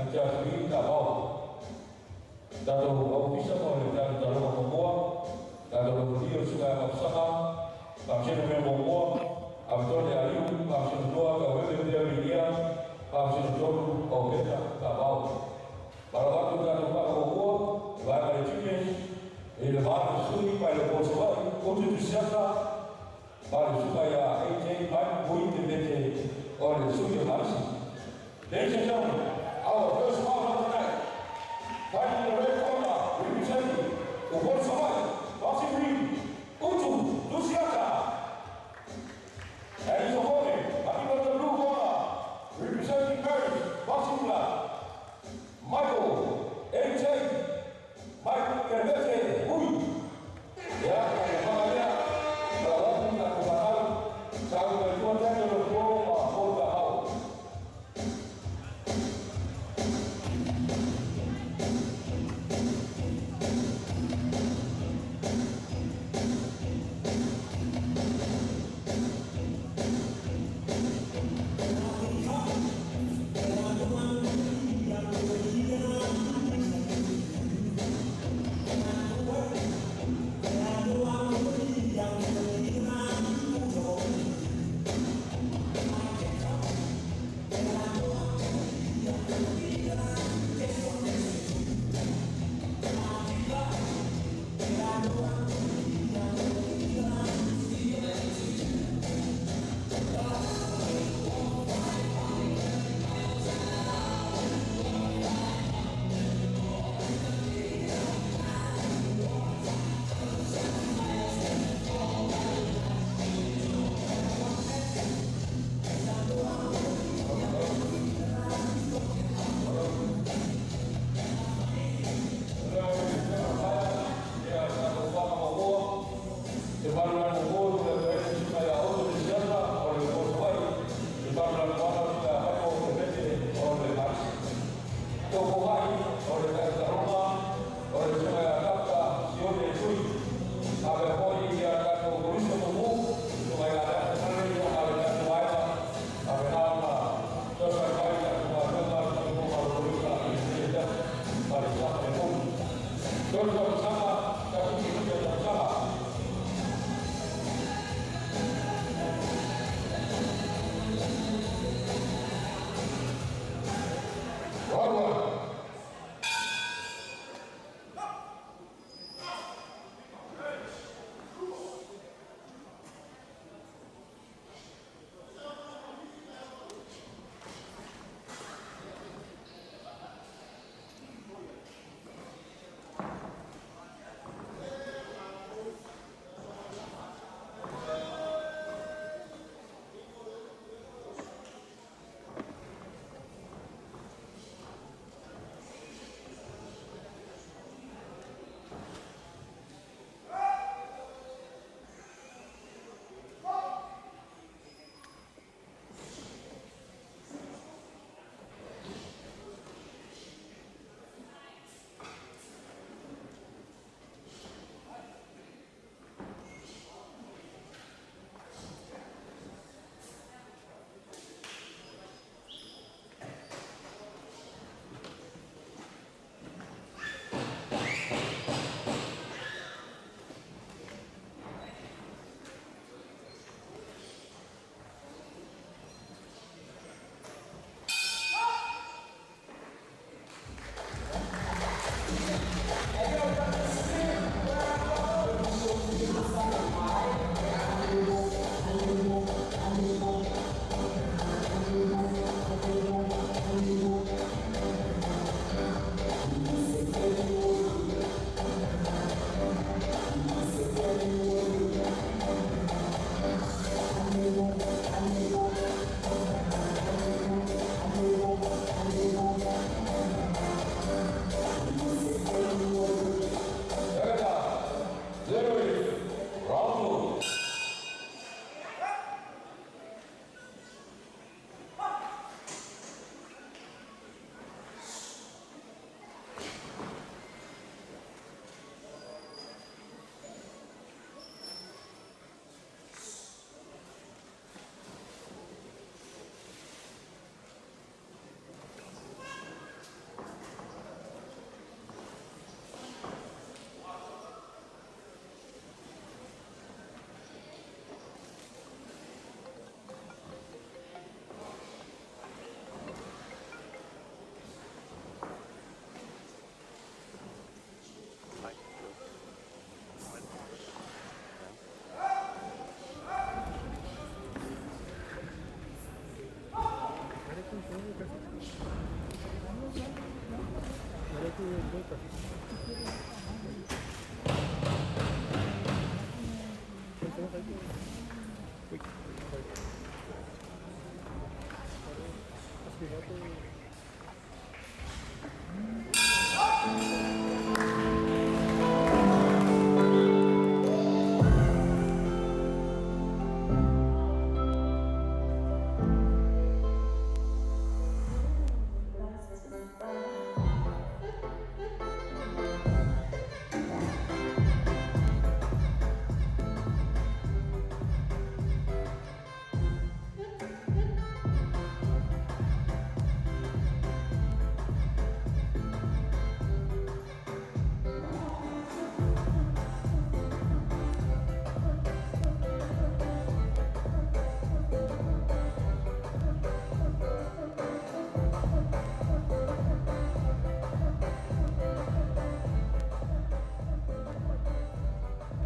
Jatuhi Davao. Dato ofisa mo dan dalam membawa dato dia suka bersama bangsa membawa abdul ayu bangsa dua kawin dia bangsa dua ofisa Davao. Pada waktu dato membawa bahkan juga elevar suri pada posisi konstitusinya pada supaya AJ baik poin diberi oleh suri harus. Ladies and gentlemen, our first round of the night, fighting the red corner, representing the World Survival Boxing Ring, Utu Luciata. And his opponent, fighting on the blue corner, representing Paris Boxing Club, Michael AJ Mike Kervete Hui. Ya, kemudiannya, dalam kemudian, saya berjuang dengan Paul Gahau.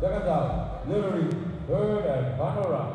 Second out, Liberty, third and final round.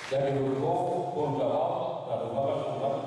Dari dulu pun jawab, lalu balas sudah.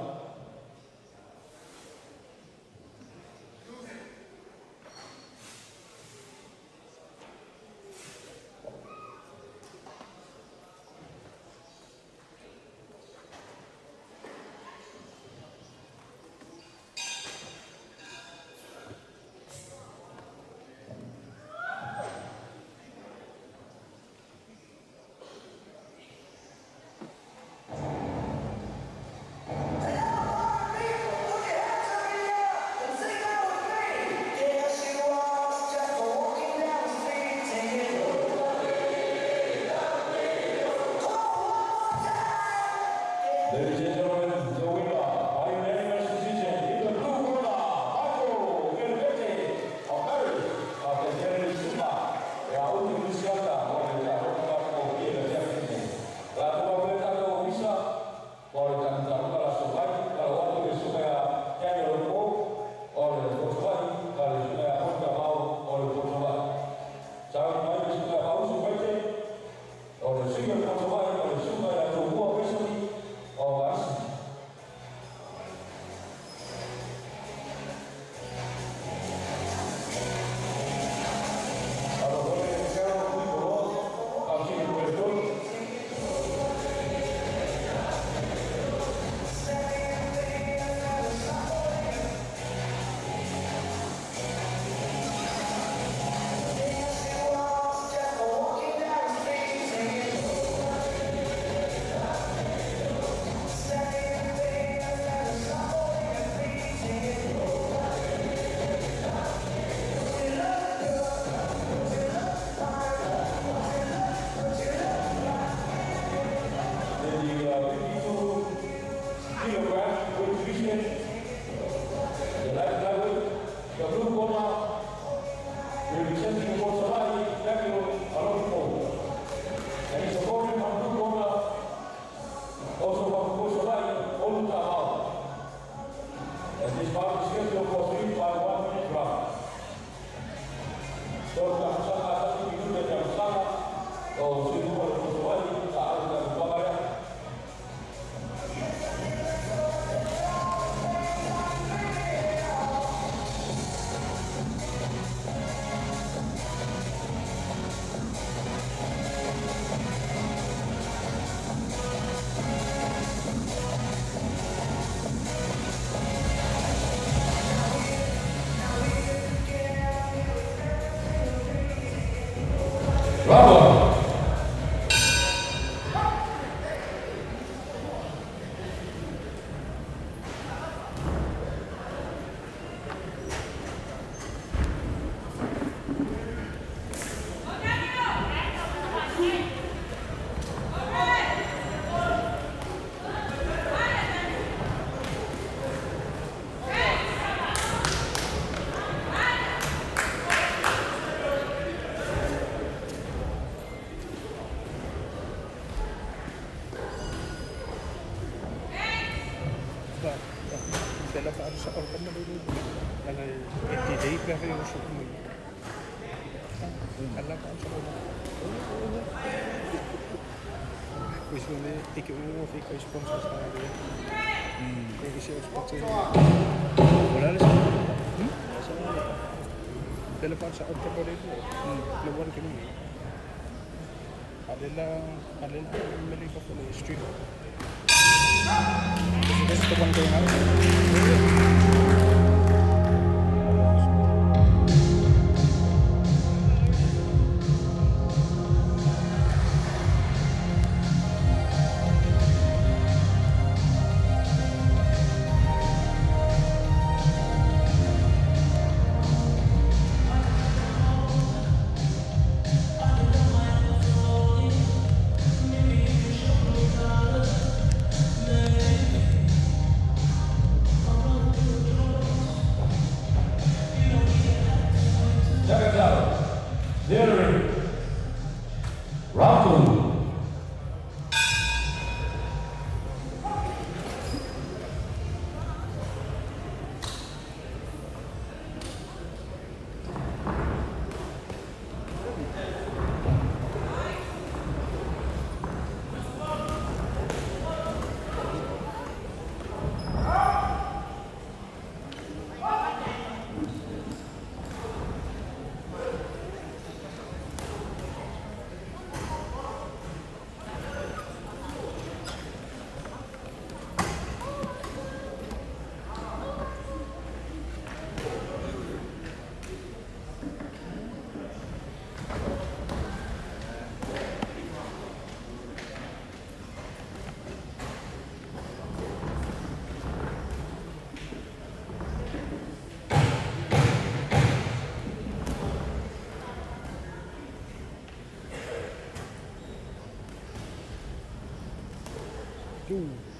Ladies and gentlemen, the winner by unanimous decision in the blue corner, Michael Vilvete of Paris, after Jerry Suma, la última iniziata con il lavoro di Termine. La tua ventata visa, poi cantare la sua la volta che supera Daniel Mo, o il Kosovari, la supera Honda Mau, o il Kosovari. Ciao, noi che supera Mau su Vete, o il Singer Kosovari, o il supera Tumo Vesoli, o Asi. And this bout is scheduled for 3 by 1 minute round. Bravo! Della farsa qualcosa di e ti devi avere un succo alla pancia questo è che uno fica i sponsor stanno e che sia sponsor volare della farsa oltre per il lavoro che mi alla America for the street this is the one going out. Round 2.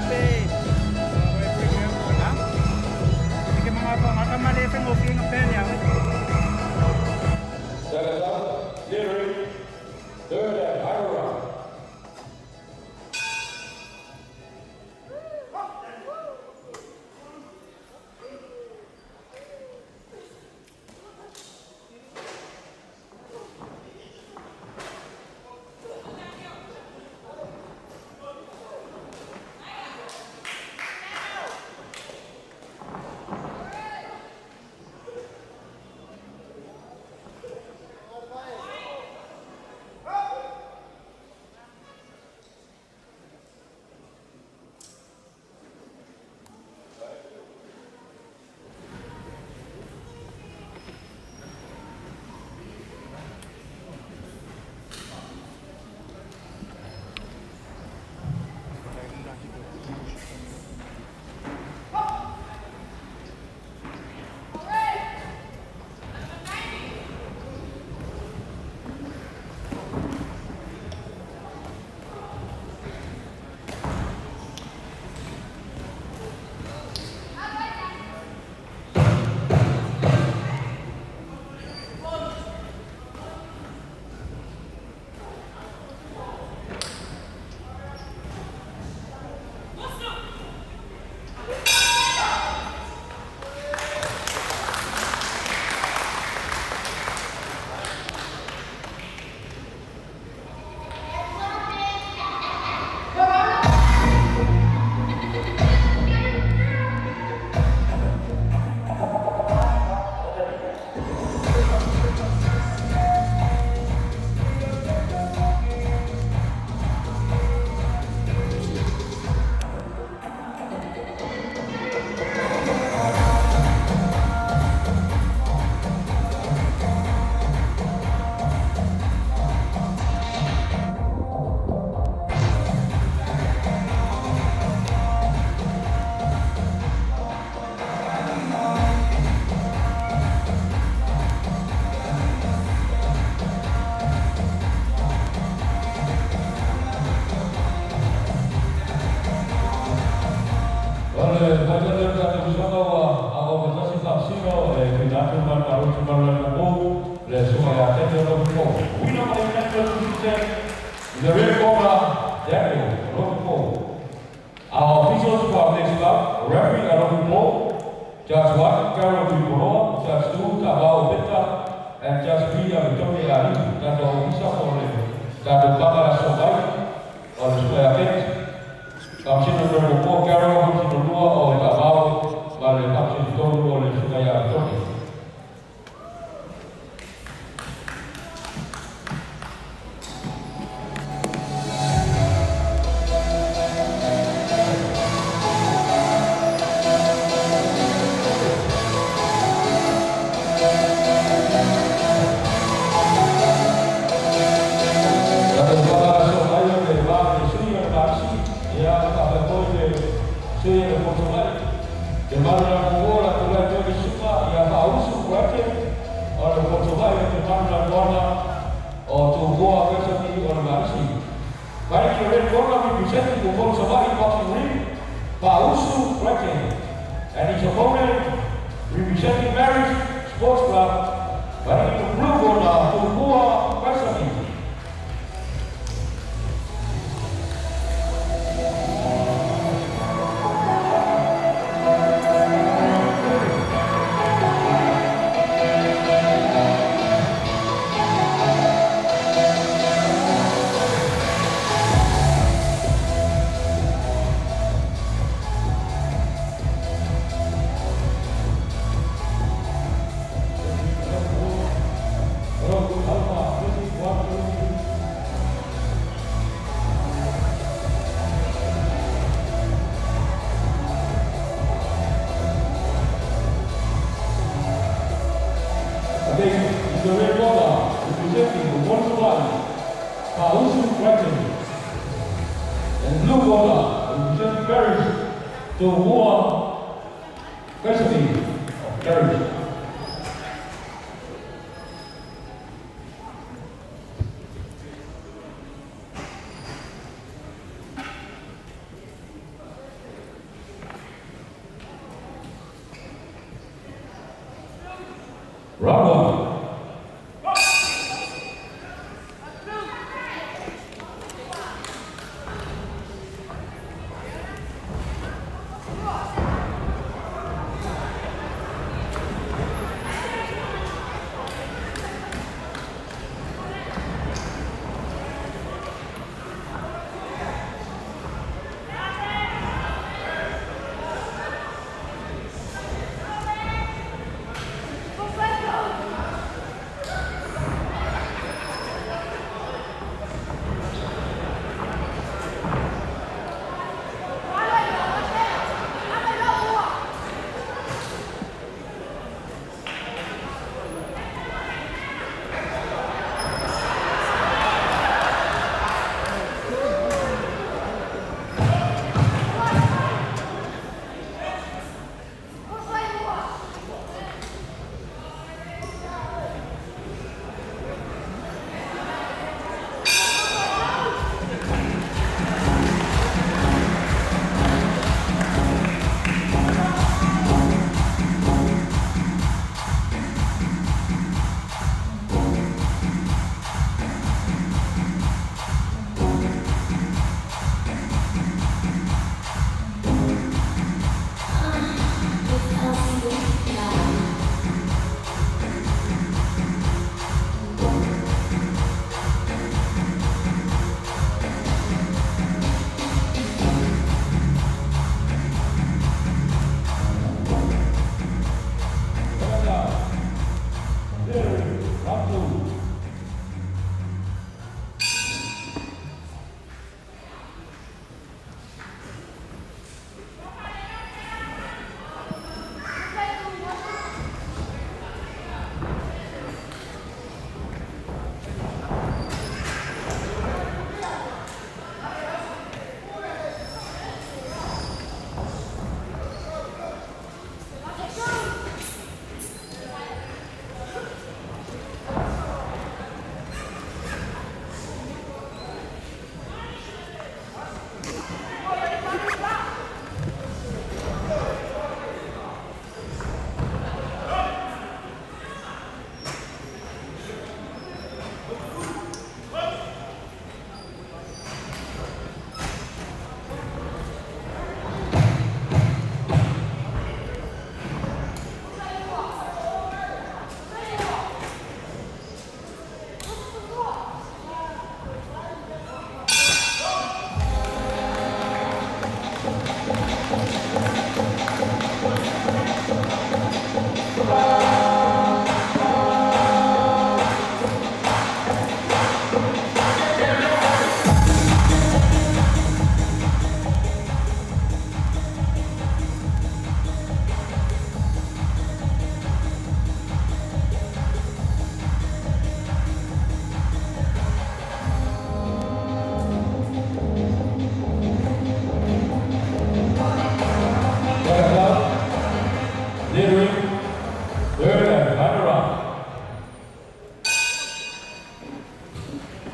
Babe. Natuman Baru Sumaran Kubu, le Sungai Atento Rokupo. Wina Marinetto Suse, the Red Cobra, Daniel Rokupo. Our officials for this club, referee Rokupo, Judge 1, Carol Biboro, Judge 2, Tabao Beta, and Judge 3, Victoria Ali, that are official for that the Bangala Sobai, or the Sungai Atento. Kamshin nomor 4 Carol, Kamshin nomor 2 oleh Tabao, lalu Kamshin nomor 2 oleh Sungai Atento. And his opponent, representing Marist Sports Club, wearing the blue corner, Tungua Kasami. The red border representing the one flag, Pausu Kraken. And blue border representing Paris, the War Recipe of Paris. Round 1. Go!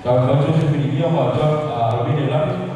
Kami baca sebelumnya macam lebih dalam.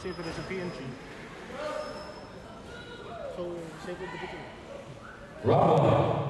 Save it as a PNG. So save it the video. Bravo.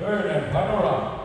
Third and final round.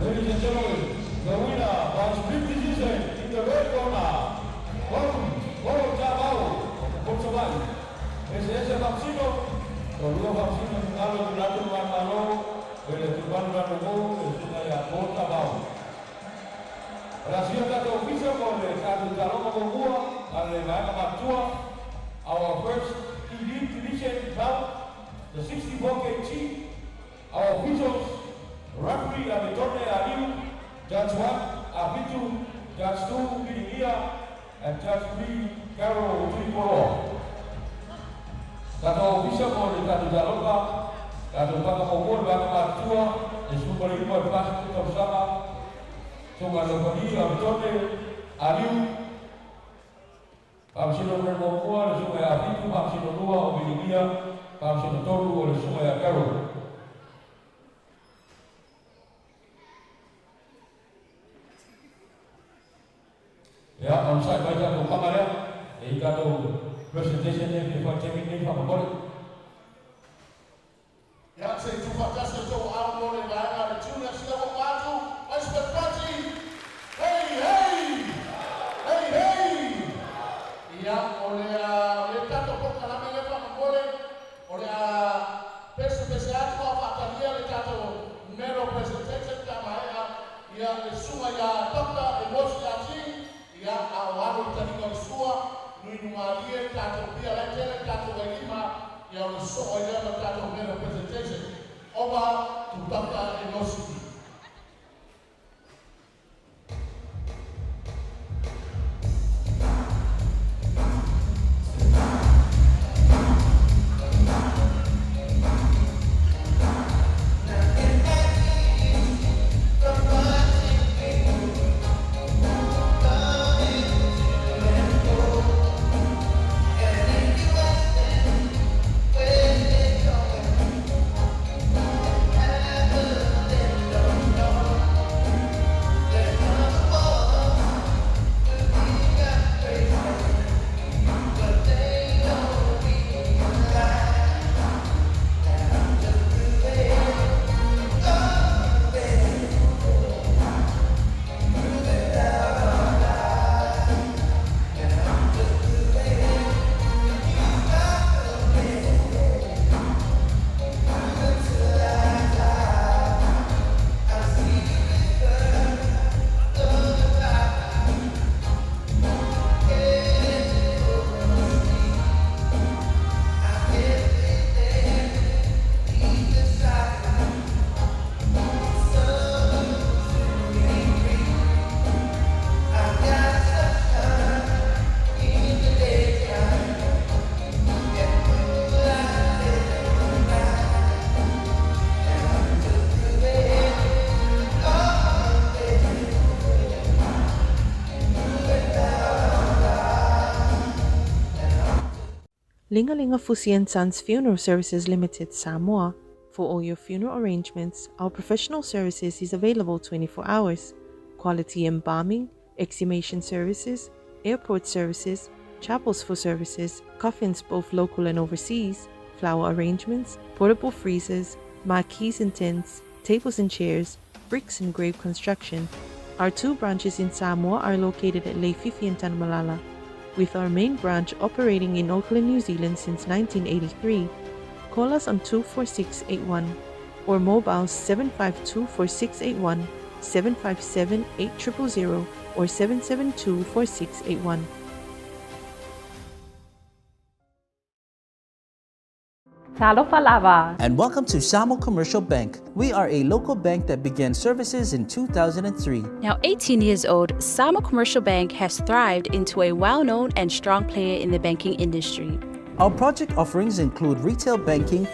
Ladies and gentlemen, the winner by split decision in the red corner, Juan Chabao from Somali. Ese Maxino, Luego Maxino Nalo Durato Manalo, el Turbano Ranogo, el Sunaya Juan Chabao. La siguiente oficio con el Cataloma Gogua, Alemana Matua, our first elite division bout, the 64 kg, our officials. Referee Abitorne Aliu, Judge 1, Abitu, Judge 2, Pirimia, and Judge 3, Carol Tripolo. Kato official for the Kato Jaloka, Kato Baka Mokor, Baka Matua, the Super Equal Plastic of Sama, Sumalokoni, Abitorne Aliu, Pamsino Mokua, the Sumaya Abitu, Pamsino Lua, Pirimia, Pamsino Toru, the Sumaya Carol. Ya, on-site baca tu kamera, jika tu presentation ni before taking ni apa boleh? Ya, saya cuba kasih tu awal boleh bayar ada cuma siapa baju, expert party. Hey, hey, hey, hey. Ya, oleh kata pun kalau mereka apa boleh, oleh PSPCA tu apa tadi oleh kata mero presentation kama ya semua ya dokter emosi aji. Ya awal tadi kalau semua nuinualia kata pia lagi kata lima yang soalnya kata mera presentation oba tutaka emosi. Lingalinga Fusi & Sons Funeral Services Limited, Samoa. For all your funeral arrangements, our professional services is available 24 hours. Quality embalming, exhumation services, airport services, chapels for services, coffins both local and overseas, flower arrangements, portable freezers, marquees and tents, tables and chairs, bricks and grave construction. Our 2 branches in Samoa are located at Leififi and Tanmalala, with our main branch operating in Auckland, New Zealand since 1983. Call us on 24681 or mobile 752-4681, 757-8000 or 772-4681. Talofa lava. And welcome to Samoa Commercial Bank. We are a local bank that began services in 2003. Now 18 years old, Samoa Commercial Bank has thrived into a well-known and strong player in the banking industry. Our project offerings include retail banking,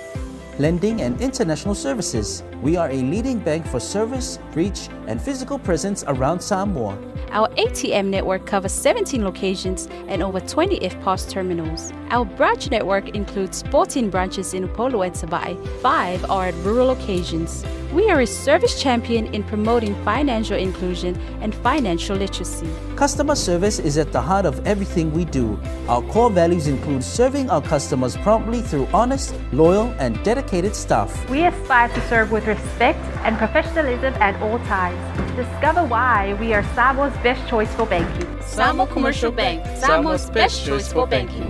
lending, and international services. We are a leading bank for service, reach, and physical presence around Samoa. Our ATM network covers 17 locations and over 20 FPOS terminals. Our branch network includes 14 branches in Upolu and Sabai. 5 are at rural locations. We are a service champion in promoting financial inclusion and financial literacy. Customer service is at the heart of everything we do. Our core values include serving our customers promptly through honest, loyal, and dedicated staff. We aspire to serve with respect and professionalism at all times. Discover why we are Samoa's best choice for banking. Samoa Commercial Bank, Samoa's best choice for banking.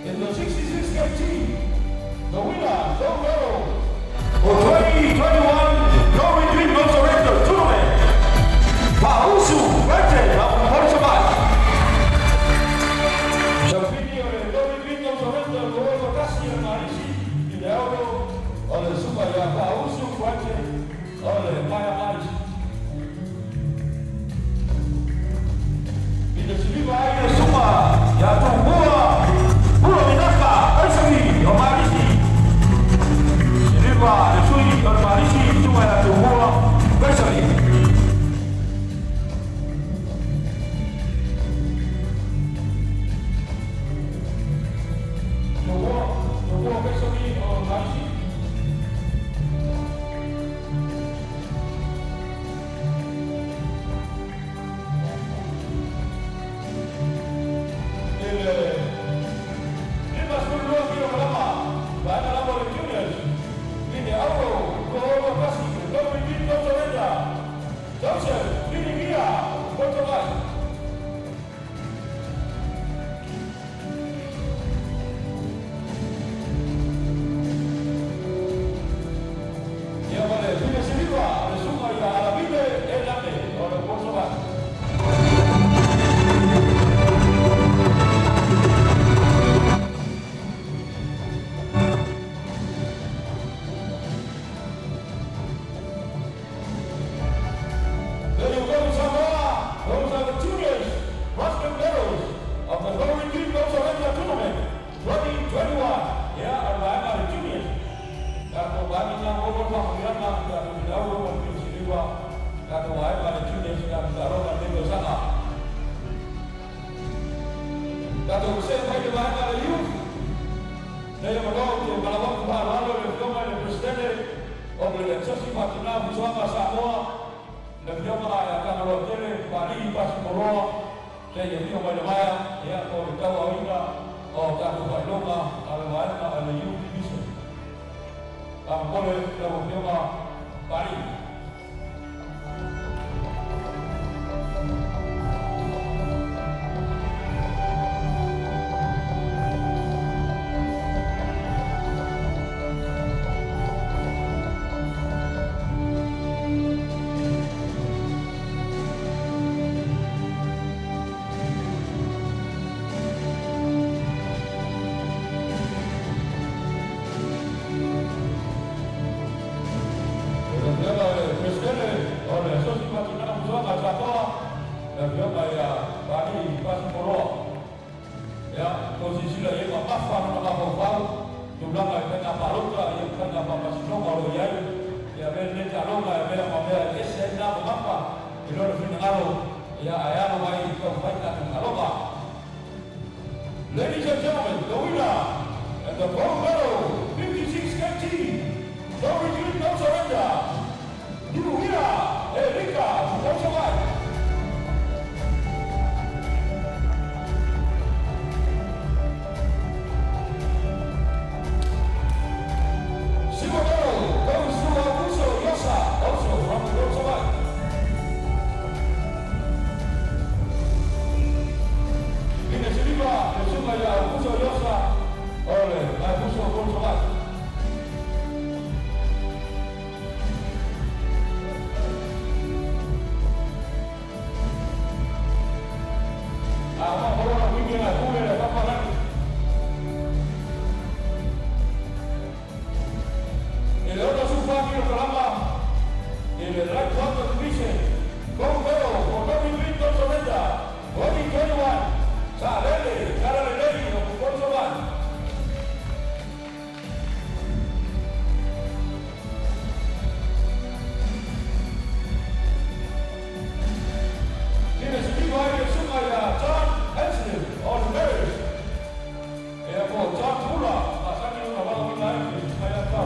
In the 66 kg, the winner, Joe Merrill, for 2021 No Retreat, No Surrender Tournament, Pausu Verte of Portugal. The video, No Retreat, No Surrender, Dato che sempre che vai alla Juve, lei ha detto che la volta parlando del fiume del presidente, obbligazioni mattina bisogna Samoa, le fiume a Camerotele, Parigi, Pasiporoa, che il fiume di Maya, e a Corricao Aina, o Tato Pailoma, alla Maena, alla Juve di Viso. La vuole la fiume Parigi. Ladies and gentlemen, the winner and the gold medal, 56 kg, no retreat, no surrender. New winner, Erika Mochawai. Silver medal goes to Augusto Yosa, also from Mochawai. Ya Augusto Yosa, ole, Augusto Mochawai. Vamos por una weekend a Cuba, le vamos a dar. El otro subfamily del programa, el Drag Quantum Division, con Vero, con Tommy Vinton Sorrenta, Bobby 21. Salele, cara de ley, no por eso van. Tiene su equipo ahí que suma ya John Hensley, on Bears. Era por John Pula, pasando una bala muy larga, allá está.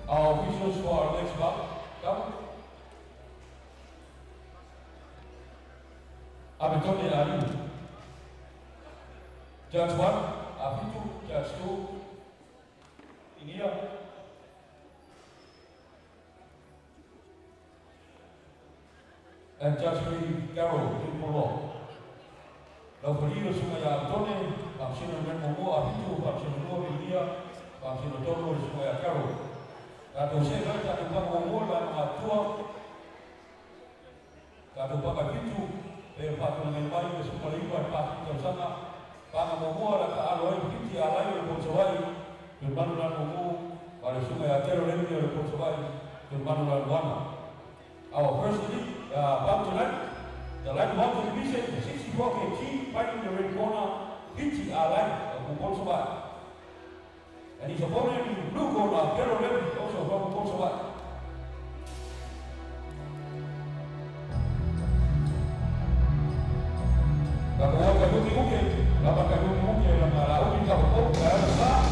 Our officials for our next bout, come. Abitone Aliu. Judge 1, Abitu, Judge 2, Ingia. And Judge 3, Carol, Polo. Lau Falido Sumaya Abitone, Pamsino Menmomo, Abitu, Pamsino Ingia, Pamsino Tolo, Sumaya Carol. Kado se kata tupang umur dan matua, kado pakai pintu, patu dengan bayu semua lima patu bersama, pangan umur dan aloi pinti alai oleh Ponsawai, bermanulan umur, pada sungai Akero lagi oleh Ponsawai, bermanulan wana. Our first league, bout tonight, the light mountain division, 64 kg, fighting the red corner, pinti alai of Ponsawai. And his opponent in the blue corner, Carol Levy, also from Ponsawai. Kalau kadung mungkin, dapat kadung mungkin dalam laut kita berpok, kalau besar.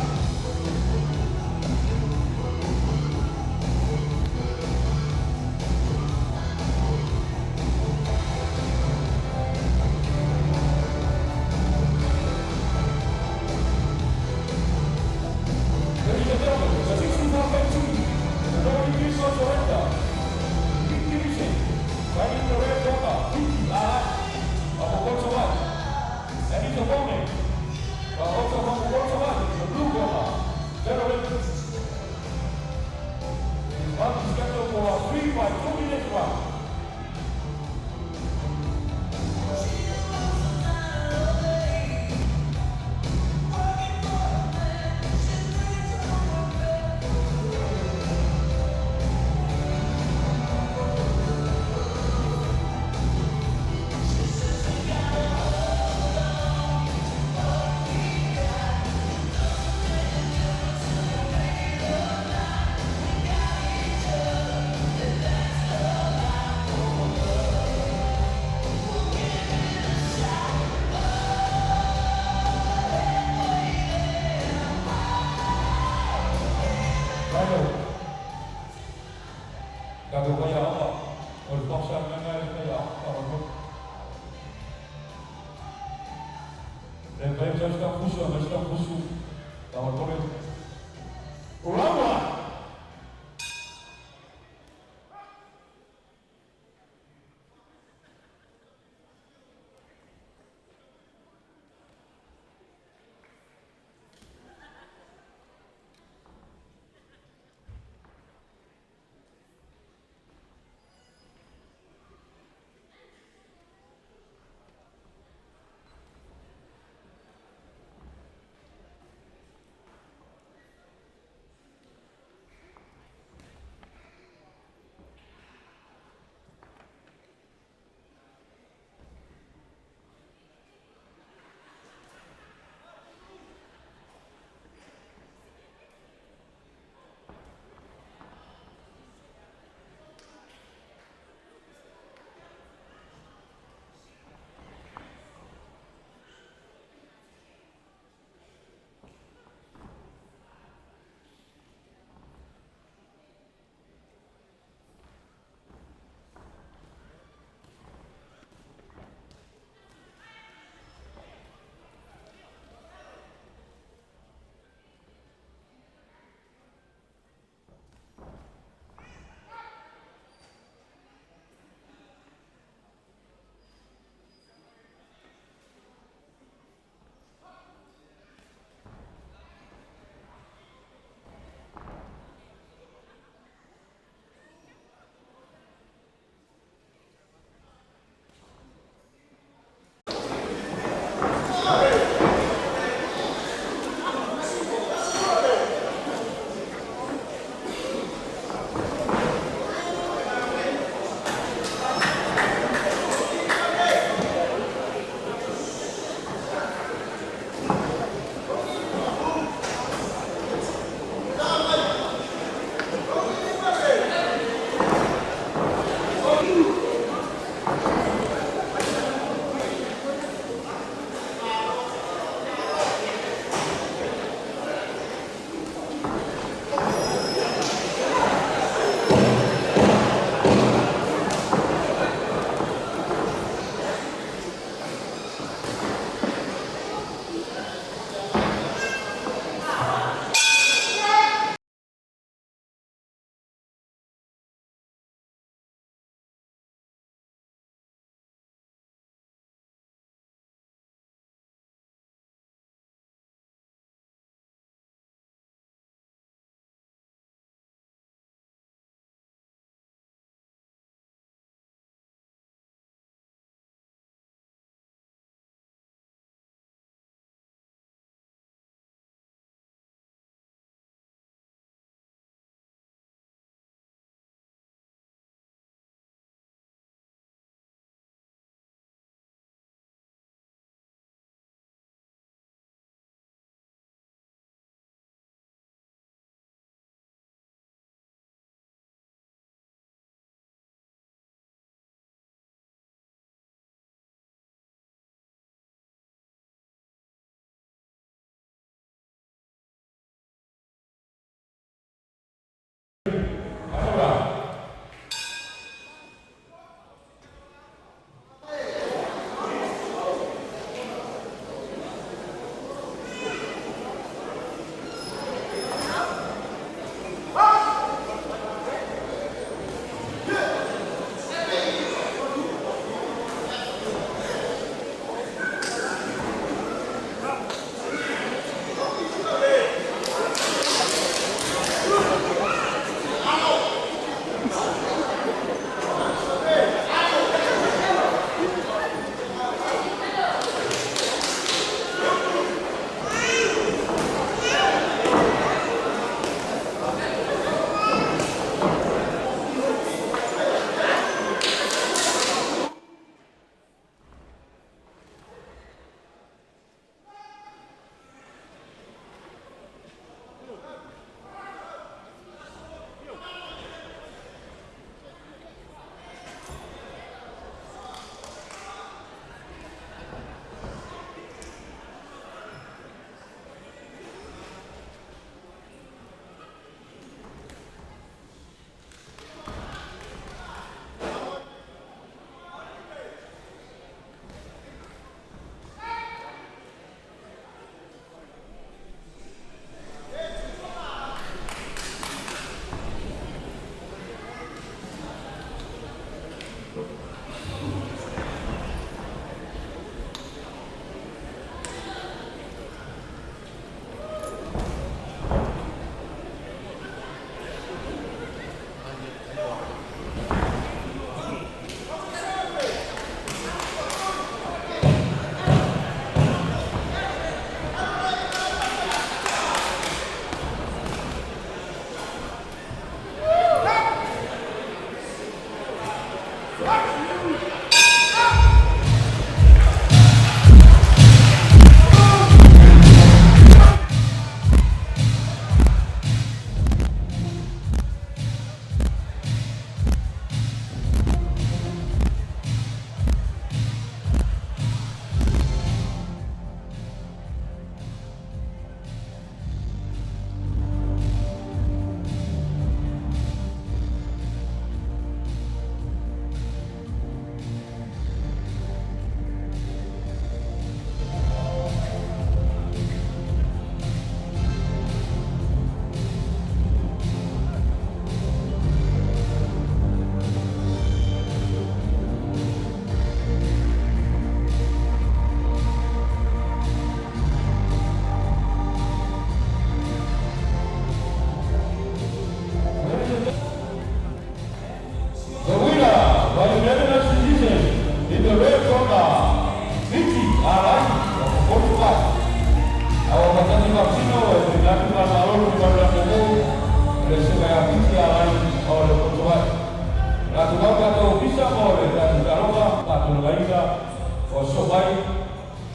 Vai,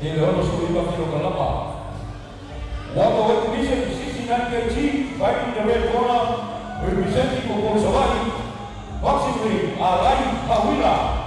e le ono sui pa fino con la pa. Water Weight Division 69 kg, fighting in the red corner, representing Kokoro Savai, boxing ring, Alai Hawila.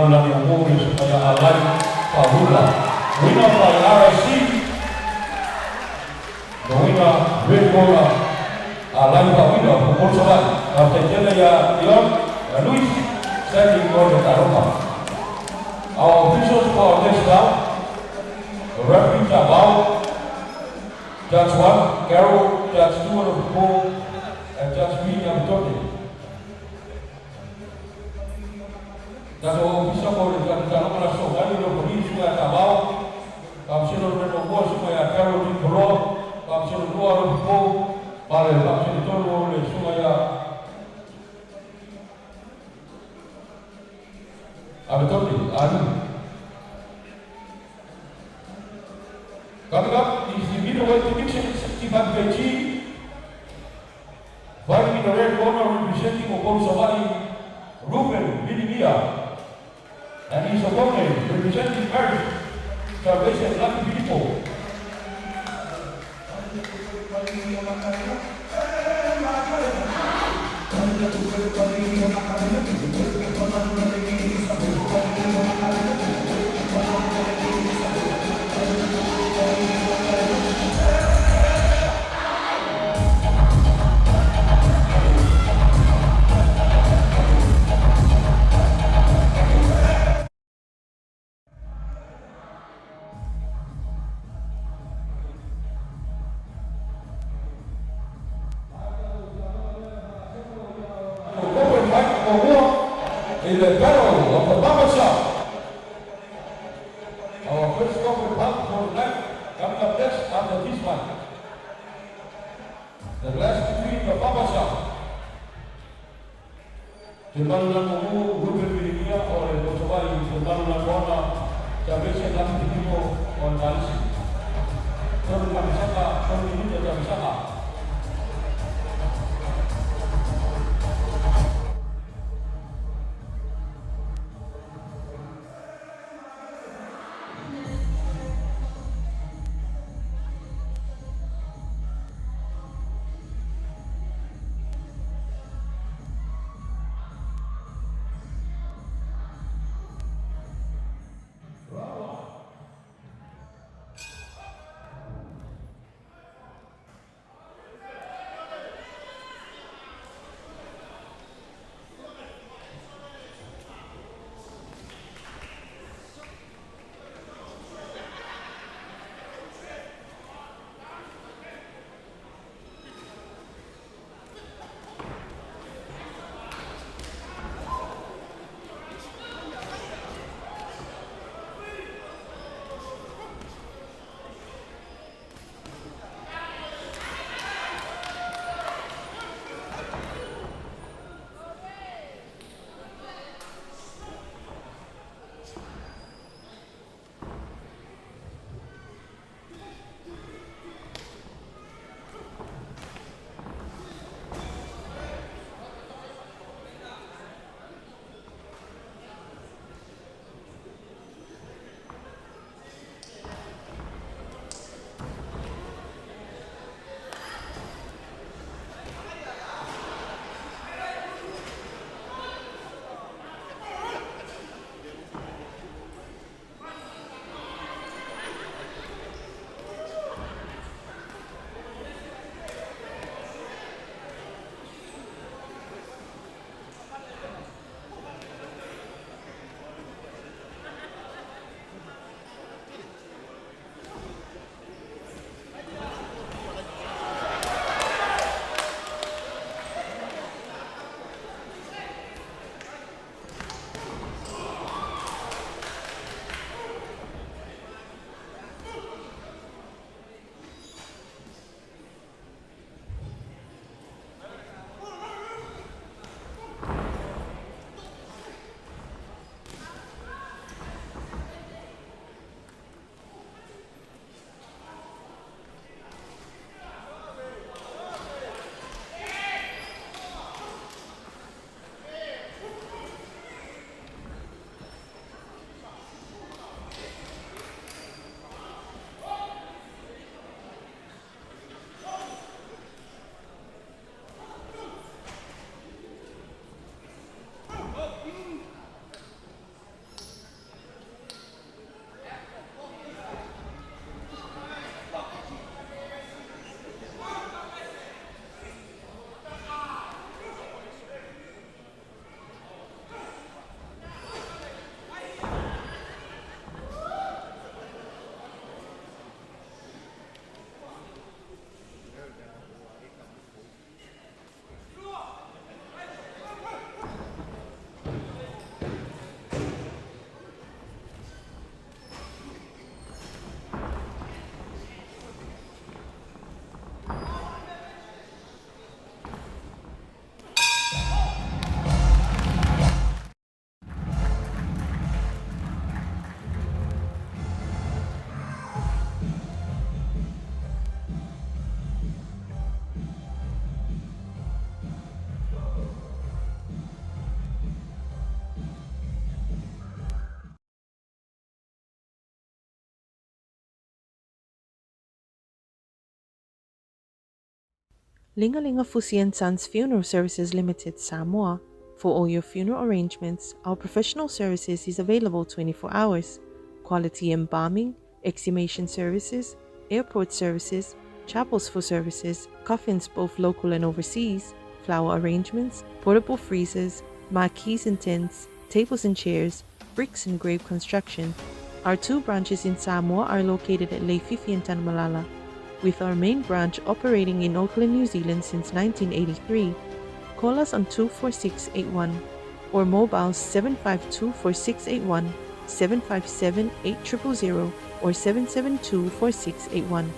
Marulang umum supaya alai pahula. Winner by RSC. The winner, Red Bola, alai pahula, pukul sabat. Kapten ya Leon, Luis, standing for the Taroma. Our officials for this round, the referees are Bao, Judge 1, Carol, Judge 2 of the pool, and Judge 3 of the Kalau bisa boleh kalau masuk kali lo beri supaya tabau, kalau sino lo buat supaya kalau di pulau, kalau sino luar lo buat, balik kalau sino turun lo supaya apa tu ni? Anu. Coming up is the middleweight division, 65 kg. Fighting in the red corner representing Opon Sabari, Ruben Minimia. And his opponent, representing Earth, Salvation Lucky People. In the battle of the barbershop. Our first corporate bout for the night coming up next after this one. The clash between the barbershop. Jemalulan Mumu, Ruben Milimia, or the Bosawari, Jemalulan Wana, Salvation Lucky People on Malisi. Turun Kamisaka, turun ini Kamisaka. Lingalinga Fusi and Sons Funeral Services Limited, Samoa. For all your funeral arrangements, our professional services is available 24 hours. Quality embalming, exhumation services, airport services, chapels for services, coffins both local and overseas, flower arrangements, portable freezers, marquees and tents, tables and chairs, bricks and grave construction. Our 2 branches in Samoa are located at Leififi and Tanmalala, with our main branch operating in Auckland, New Zealand since 1983. Call us on 24681 or mobile 752-4681, 757-8000 or 772-4681.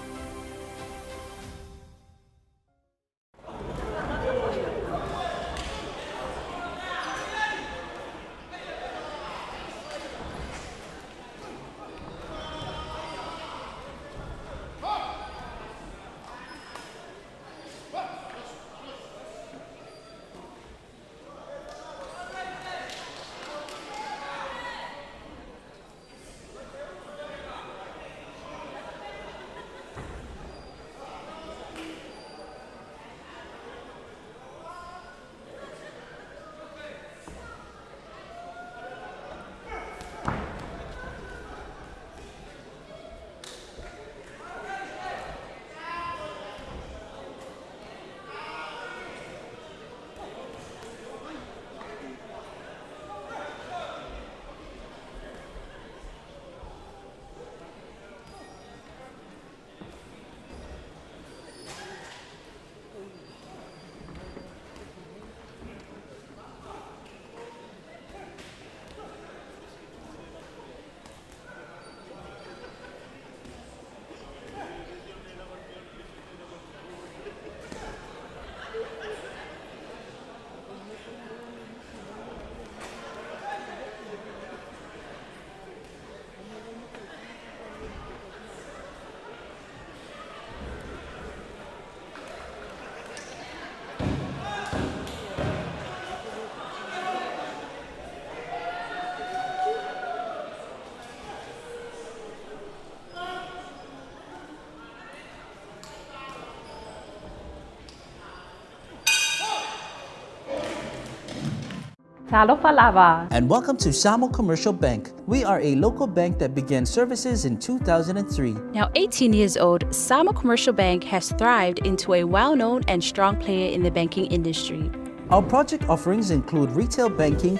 Talofa lava. And welcome to Samoa Commercial Bank. We are a local bank that began services in 2003. Now 18 years old, Samoa Commercial Bank has thrived into a well-known and strong player in the banking industry. Our project offerings include retail banking,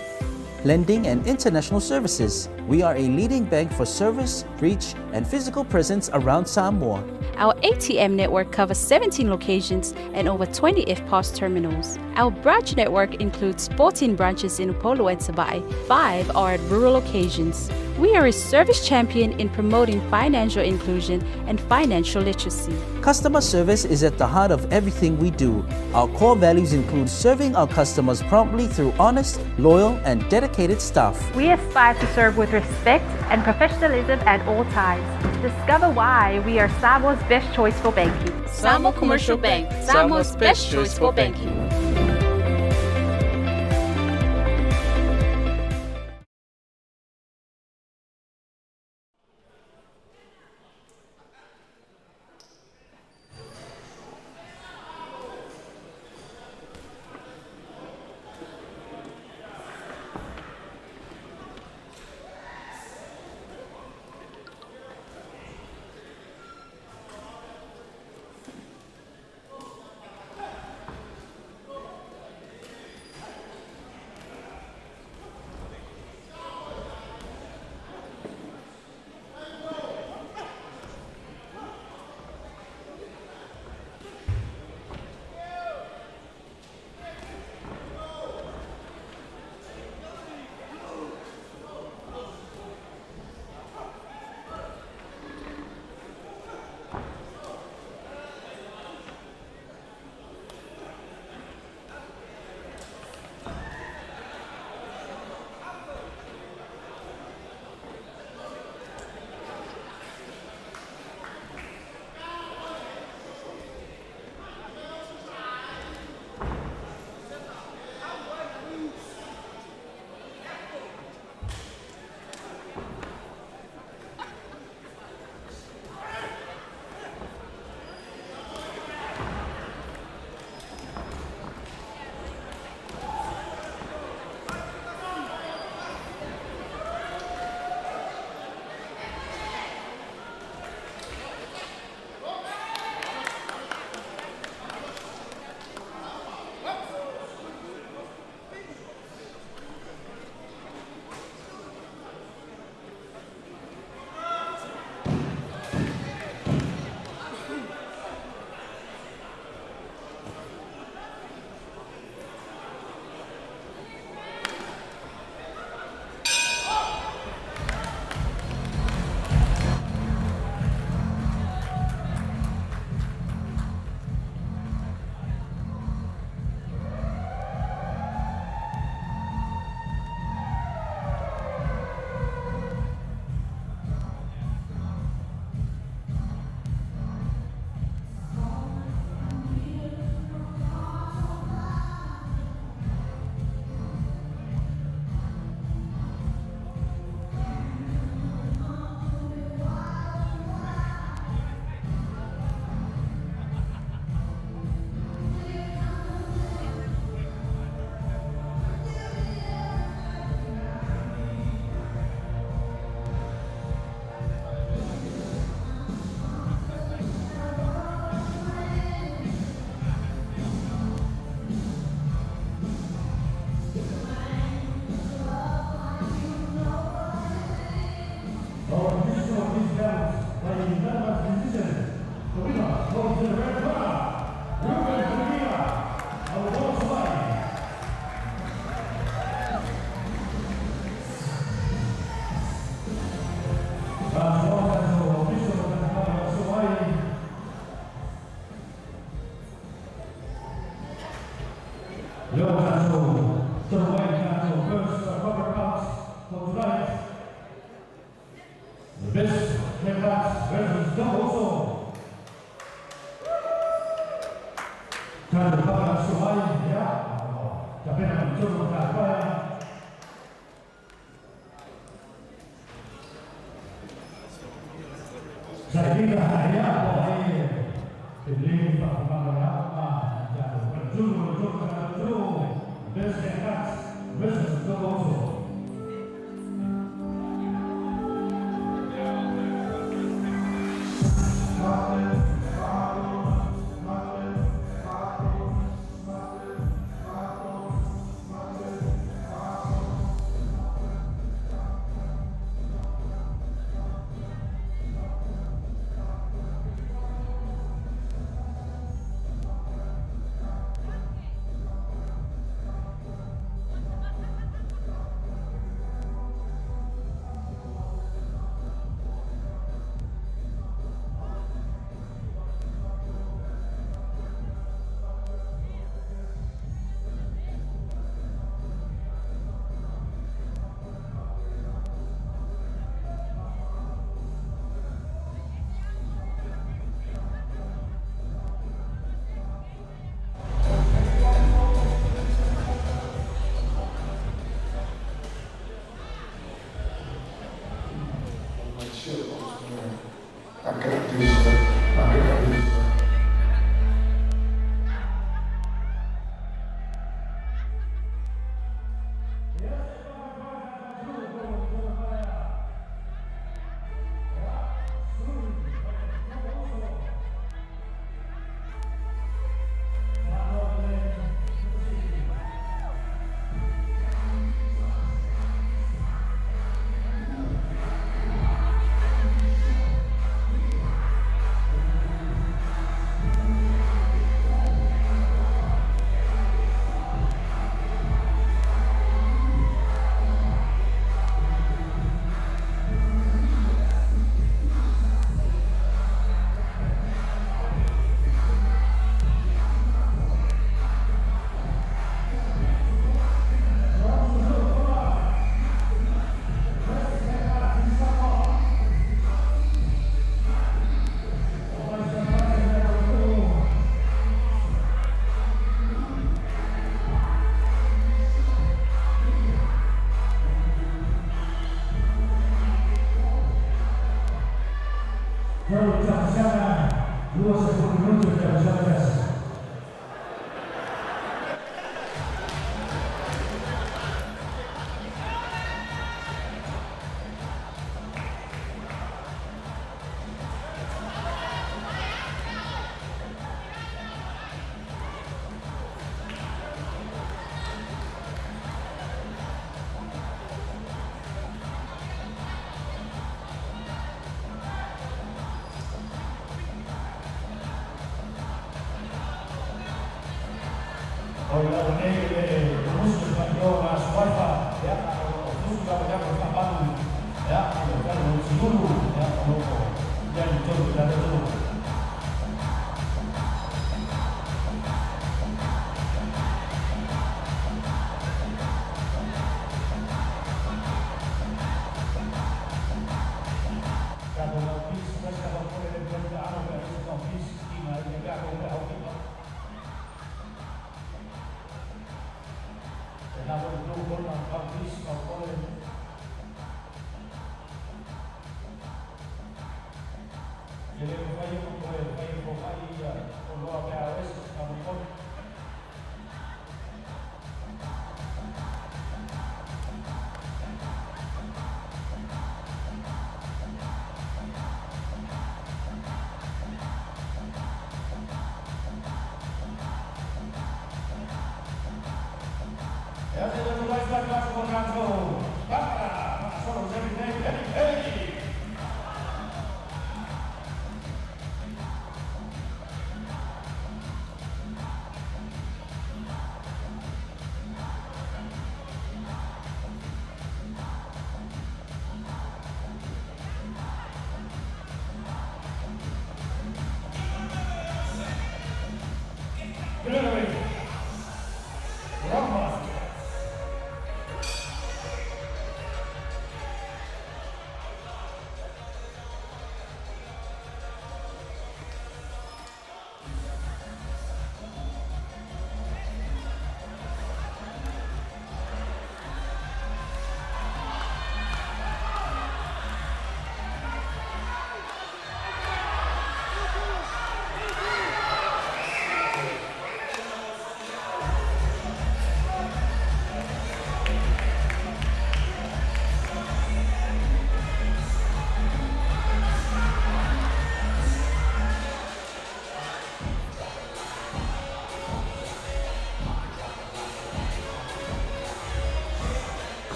lending, and international services. We are a leading bank for service, reach, and physical presence around Samoa. Our ATM network covers 17 locations and over 20 FPOS terminals. Our branch network includes 14 branches in Upolu and Sabai. 5 are at rural locations. We are a service champion in promoting financial inclusion and financial literacy. Customer service is at the heart of everything we do. Our core values include serving our customers promptly through honest, loyal, and dedicated staff. We aspire to serve with respect and professionalism at all times. Discover why we are Samoa's best choice for banking. Samoa Commercial Bank, Samoa's best choice for banking.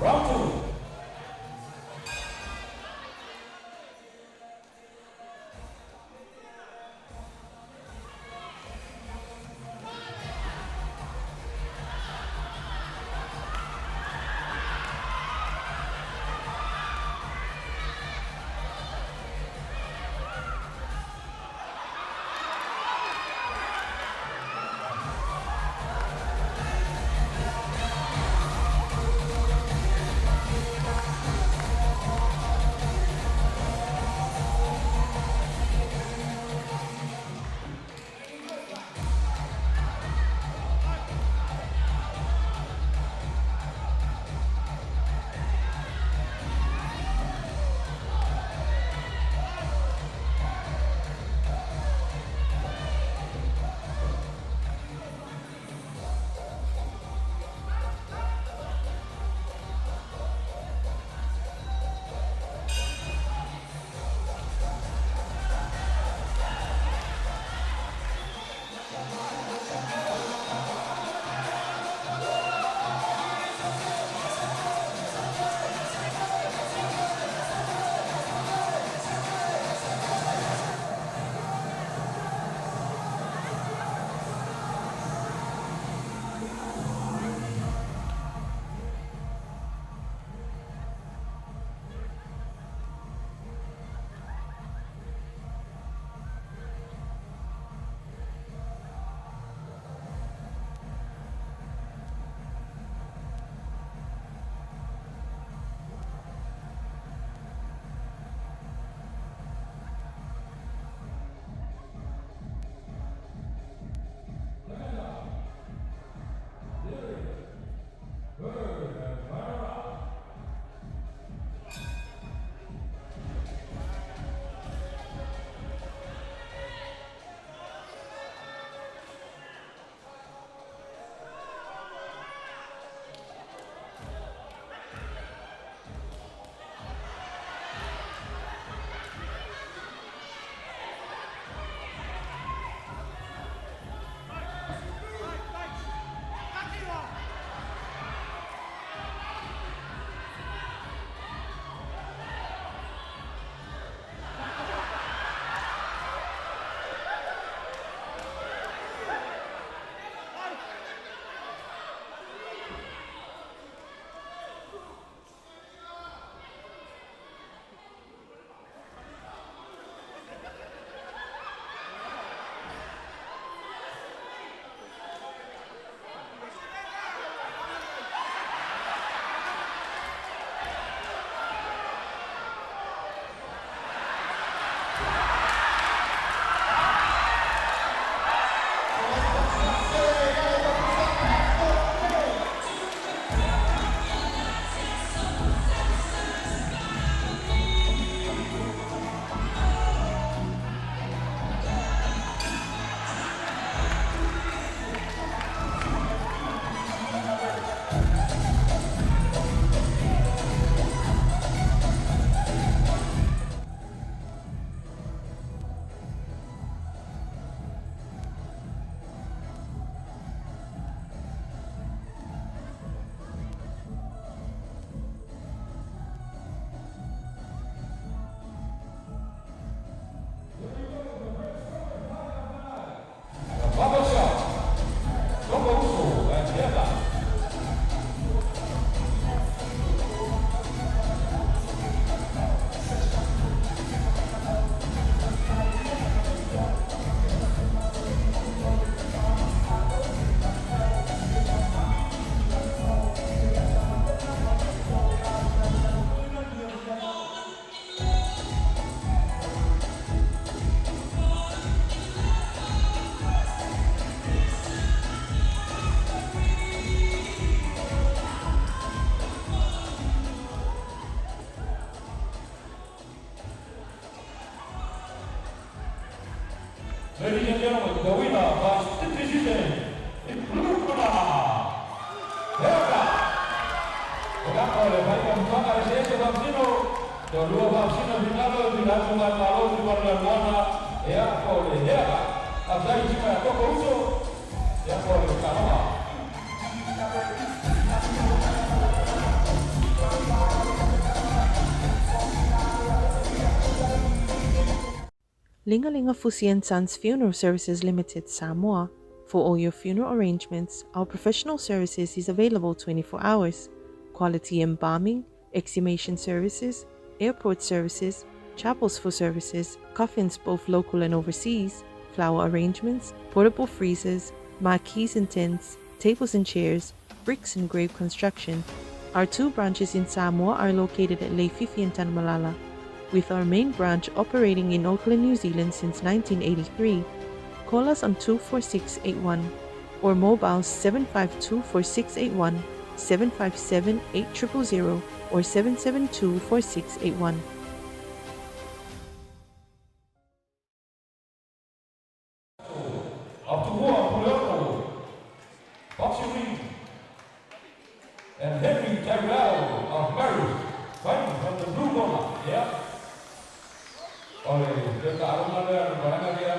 Round 2. Ladies and gentlemen, the winner by split decision in blue corner, Herta. Pegando le falla un toque al sexto Bambino, con luego Bambino finale di la zona calor di Barcelona e a Cole Herta. A dai cima a poco uso e a Cole Canova. Lingalinga Fusi and Sons Funeral Services Limited, Samoa. For all your funeral arrangements, our professional services is available 24 hours. Quality embalming, exhumation services, airport services, chapels for services, coffins both local and overseas, flower arrangements, portable freezers, marquees and tents, tables and chairs, bricks and grave construction. Our 2 branches in Samoa are located at Leififi and Tanmalala, with our main branch operating in Auckland, New Zealand since 1983. Call us on 24681 or mobile 752-4681, 757-8000 or 772-4681. Up to war, Puleoko, boxing ring, and Henry Tyrell of Paris, fighting from the blue corner, yeah? Oleh, dia tak ada mana barang dia.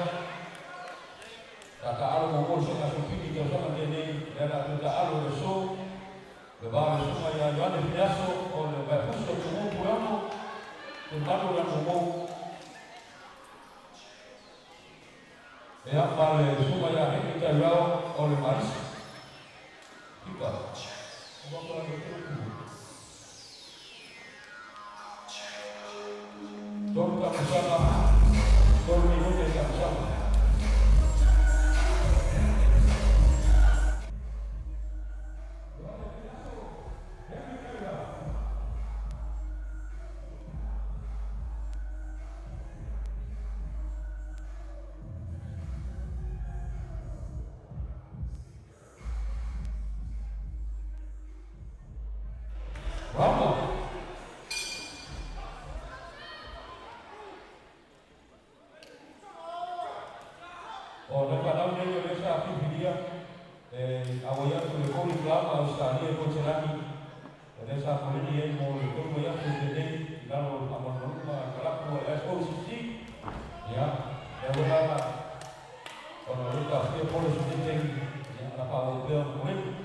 Tak ada umur sangat supi kita sama dia ni, dan tak ada result. Lepas semua yang ada biasa, oleh bagus semua pulang, tentang orang umum. Yang paling semua yang ini kita jauh oleh Maris kita. Tolong bersama, tolong minum bersama. Oh, dapat tahu dia biasa aktif dia. Awalnya tu lekor di kelapa, sekali lekor cerani. Dan saya boleh dia mau lekor banyak sesuatu. Lalu aman rumah kelapa lekor sisi. Ya, yang berapa? Kalau lekor dia boleh sesuatu yang apa lekor boleh.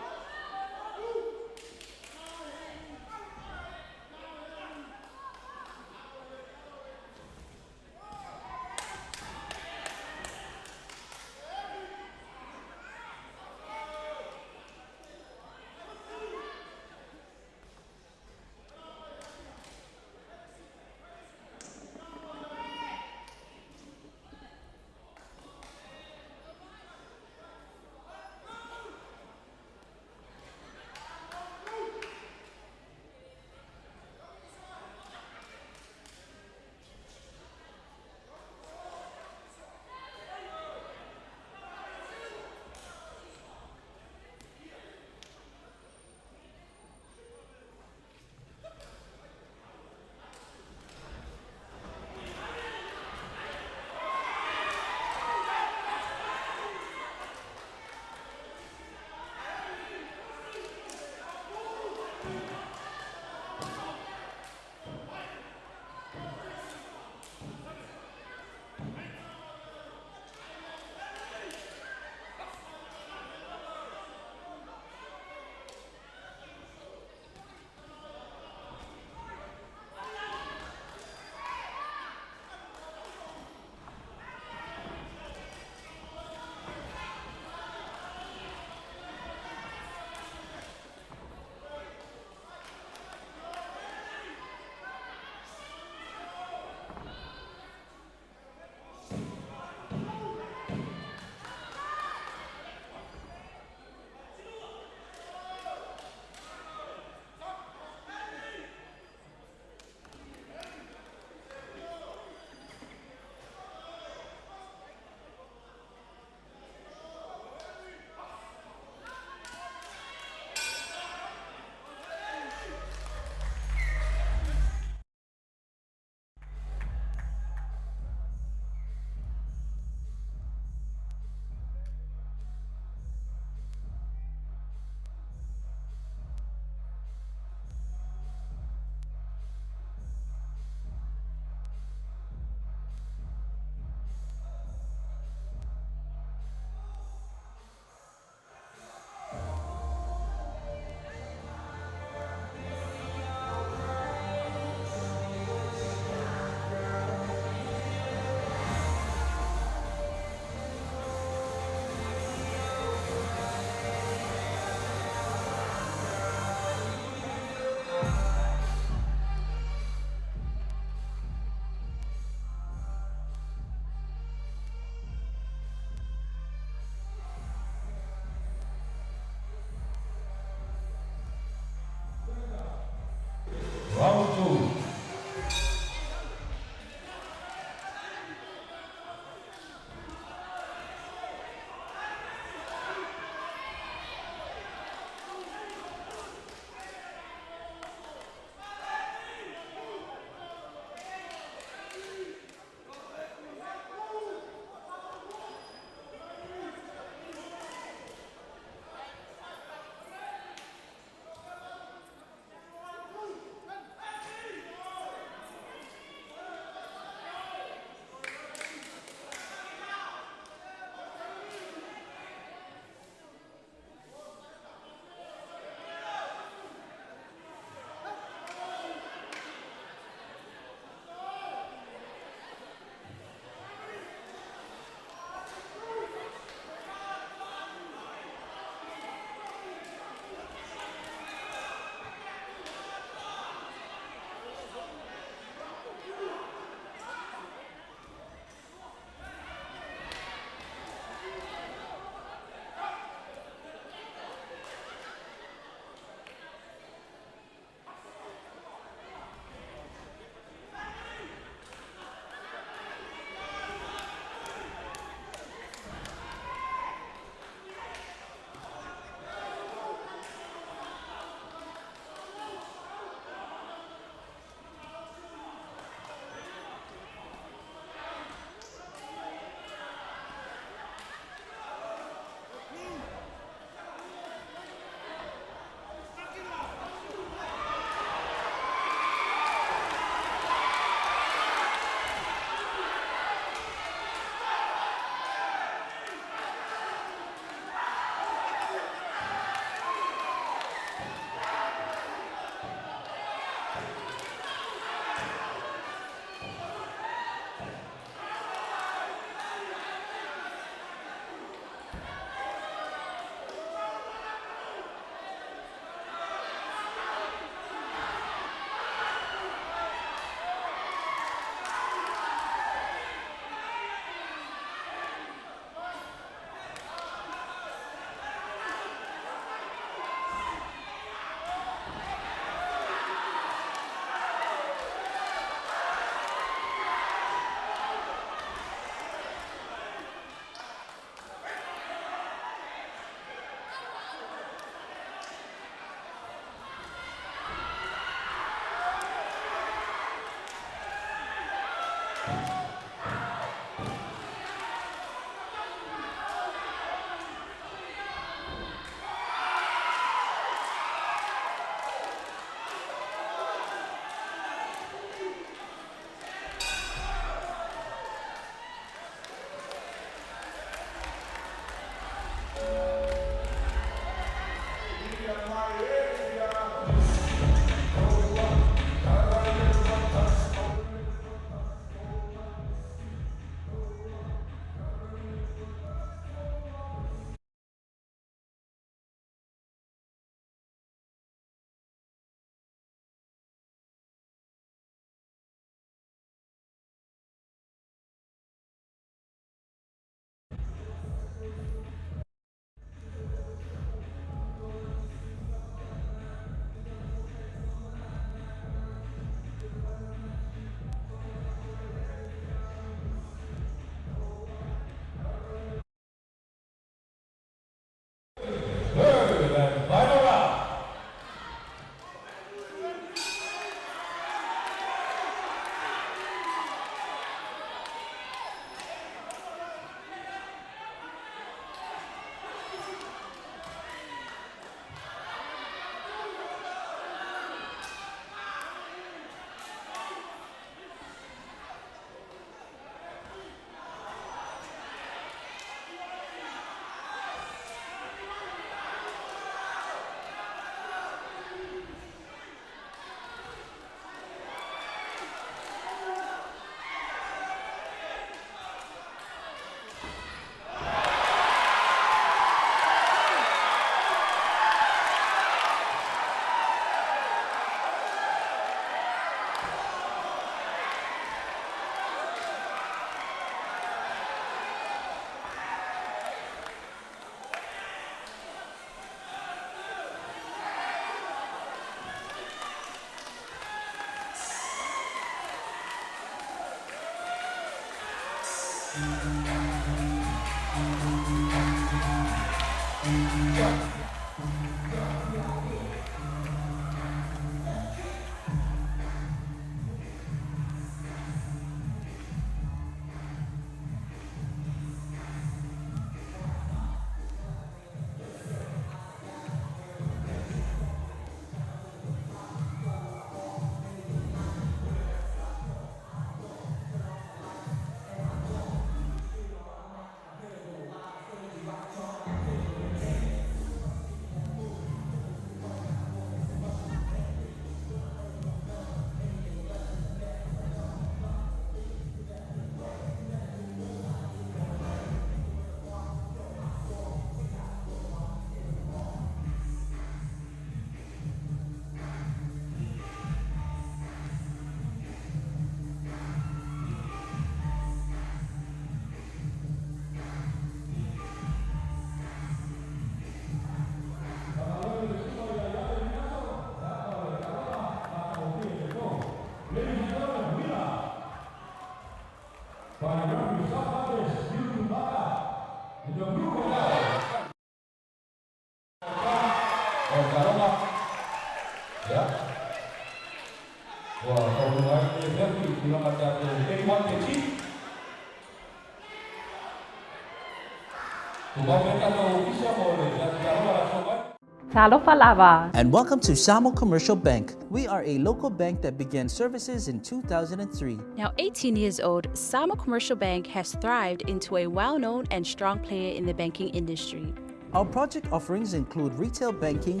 Talofa lava. And welcome to Samo Commercial Bank. We are a local bank that began services in 2003. Now 18 years old, Samo Commercial Bank has thrived into a well-known and strong player in the banking industry. Our project offerings include retail banking,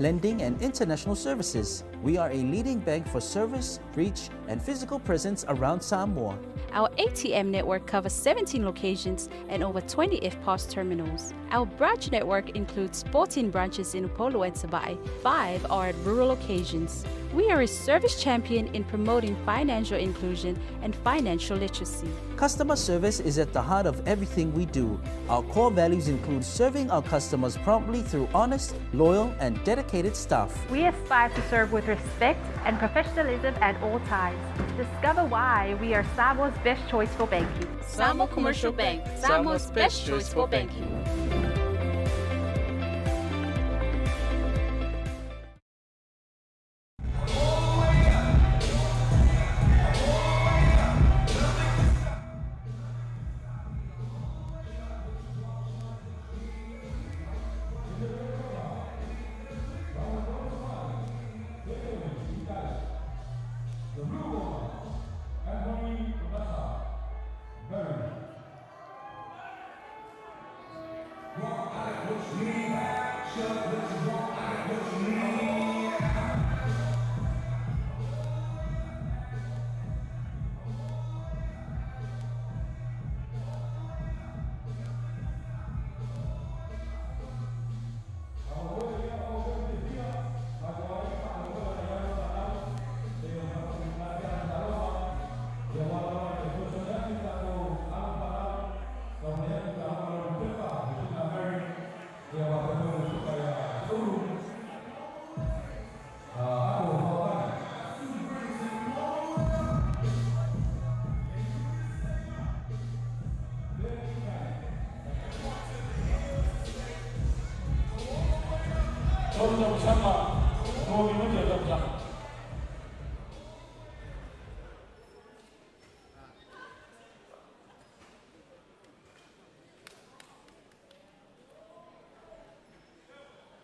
lending, and international services. We are a leading bank for service, reach, and physical presence around Samoa. Our ATM network covers 17 locations and over 20 FPOS terminals. Our branch network includes 14 branches in Upolu and Sabai. 5 are at rural locations. We are a service champion in promoting financial inclusion and financial literacy. Customer service is at the heart of everything we do. Our core values include serving our customers promptly through honest, loyal, and dedicated staff. We aspire to serve with respect and professionalism at all times. Discover why we are Samoa's best choice for banking. Samo Commercial Bank, Samoa's best choice for banking.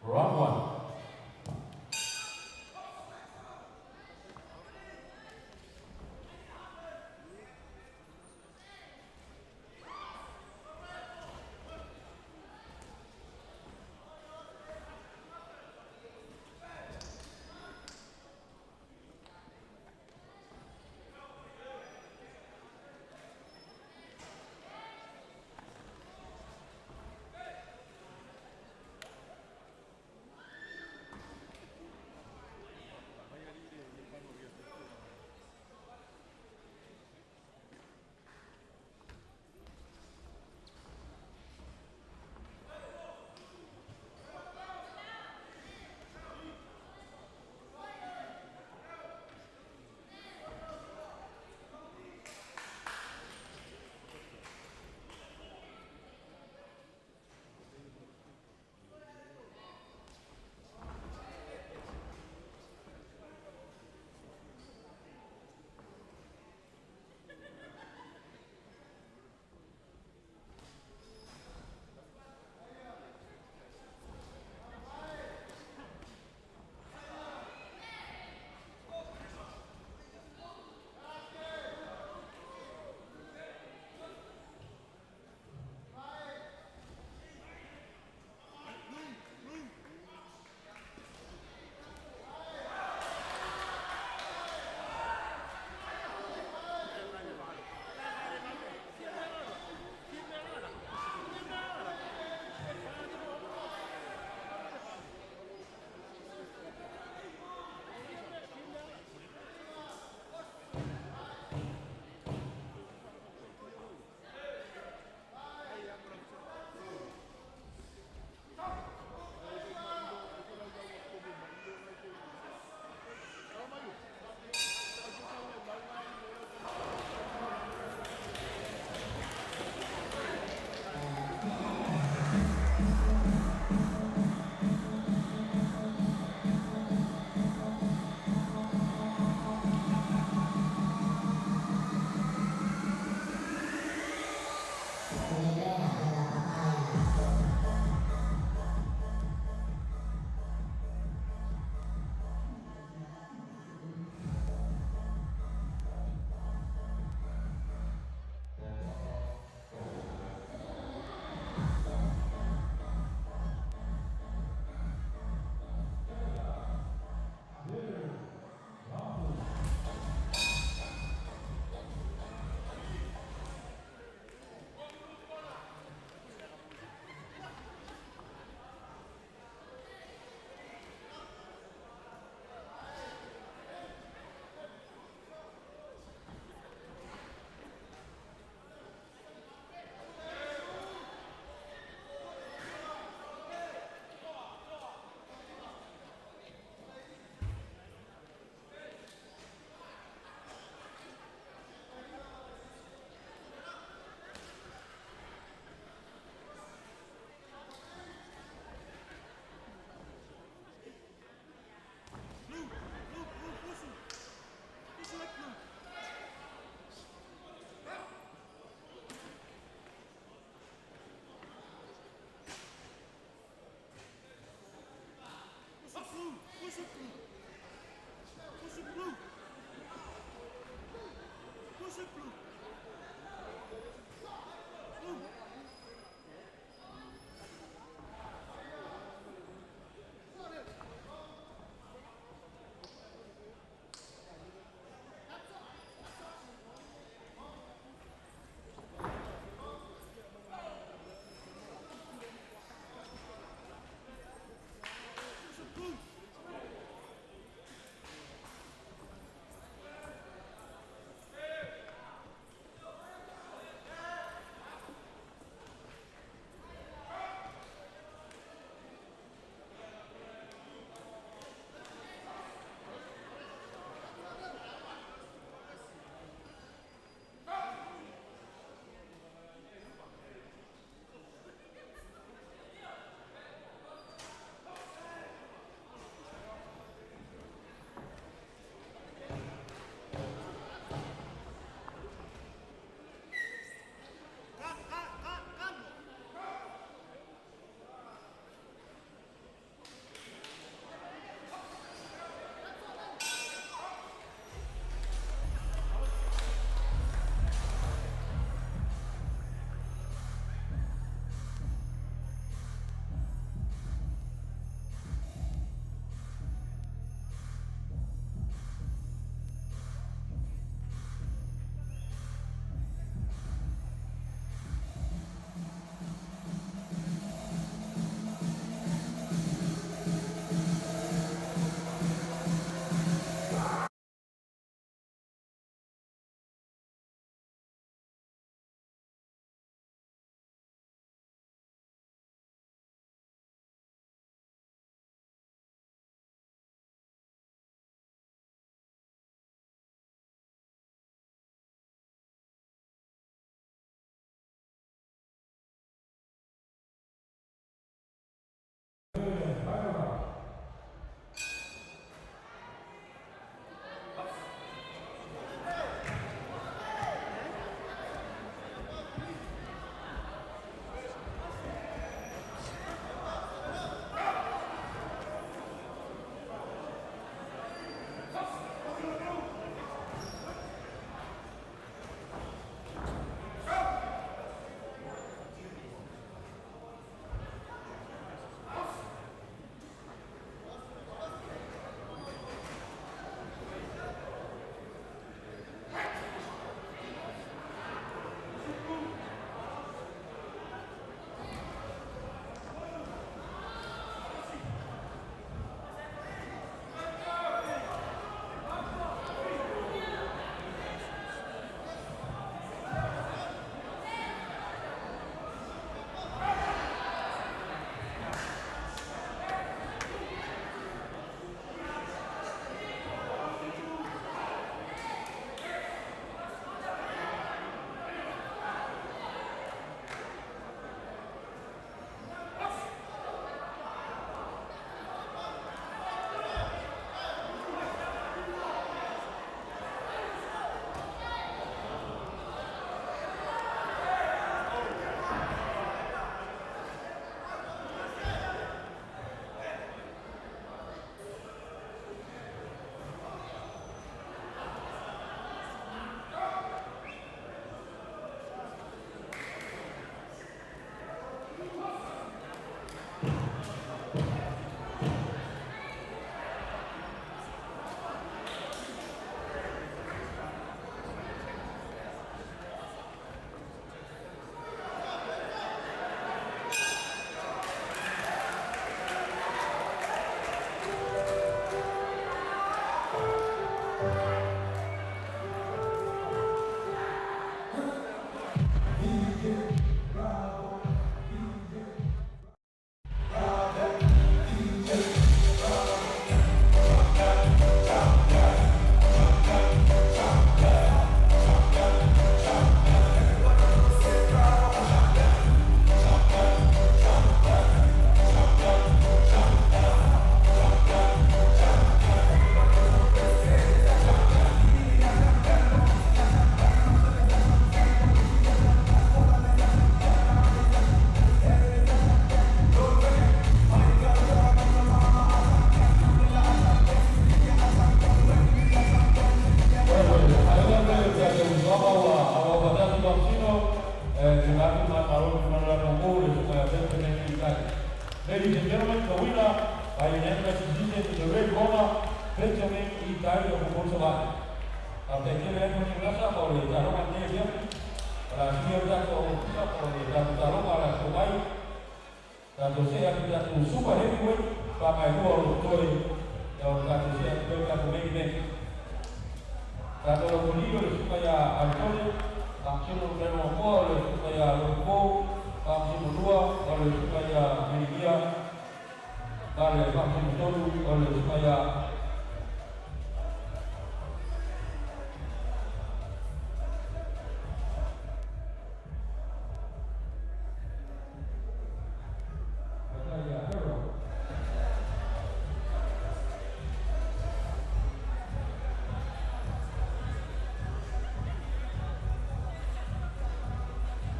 Round one. opponent I tayo ko po sa bahay. Ang tekele ko ni nasa ko le taro man dia. Para siya dato sa ko le taro para ko bay. Dato siya kita tu super heavyweight pa mai ko toy. Dato siya ko ka ko main. Dato ko liyo supaya Antonio Paksino Reno ko supaya Lupo Paksino dua oleh supaya Media oleh Paksino Tolu oleh supaya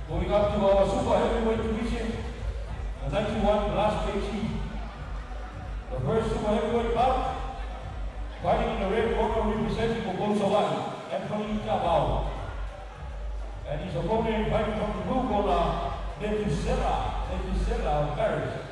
Moving up to our super heavyweight division, the 91 last kg. The first super heavyweight bout, fighting in the red corner representing Bogosawai, Anthony Cabao. And his opponent fighting from the blue corner, Metusela of Paris.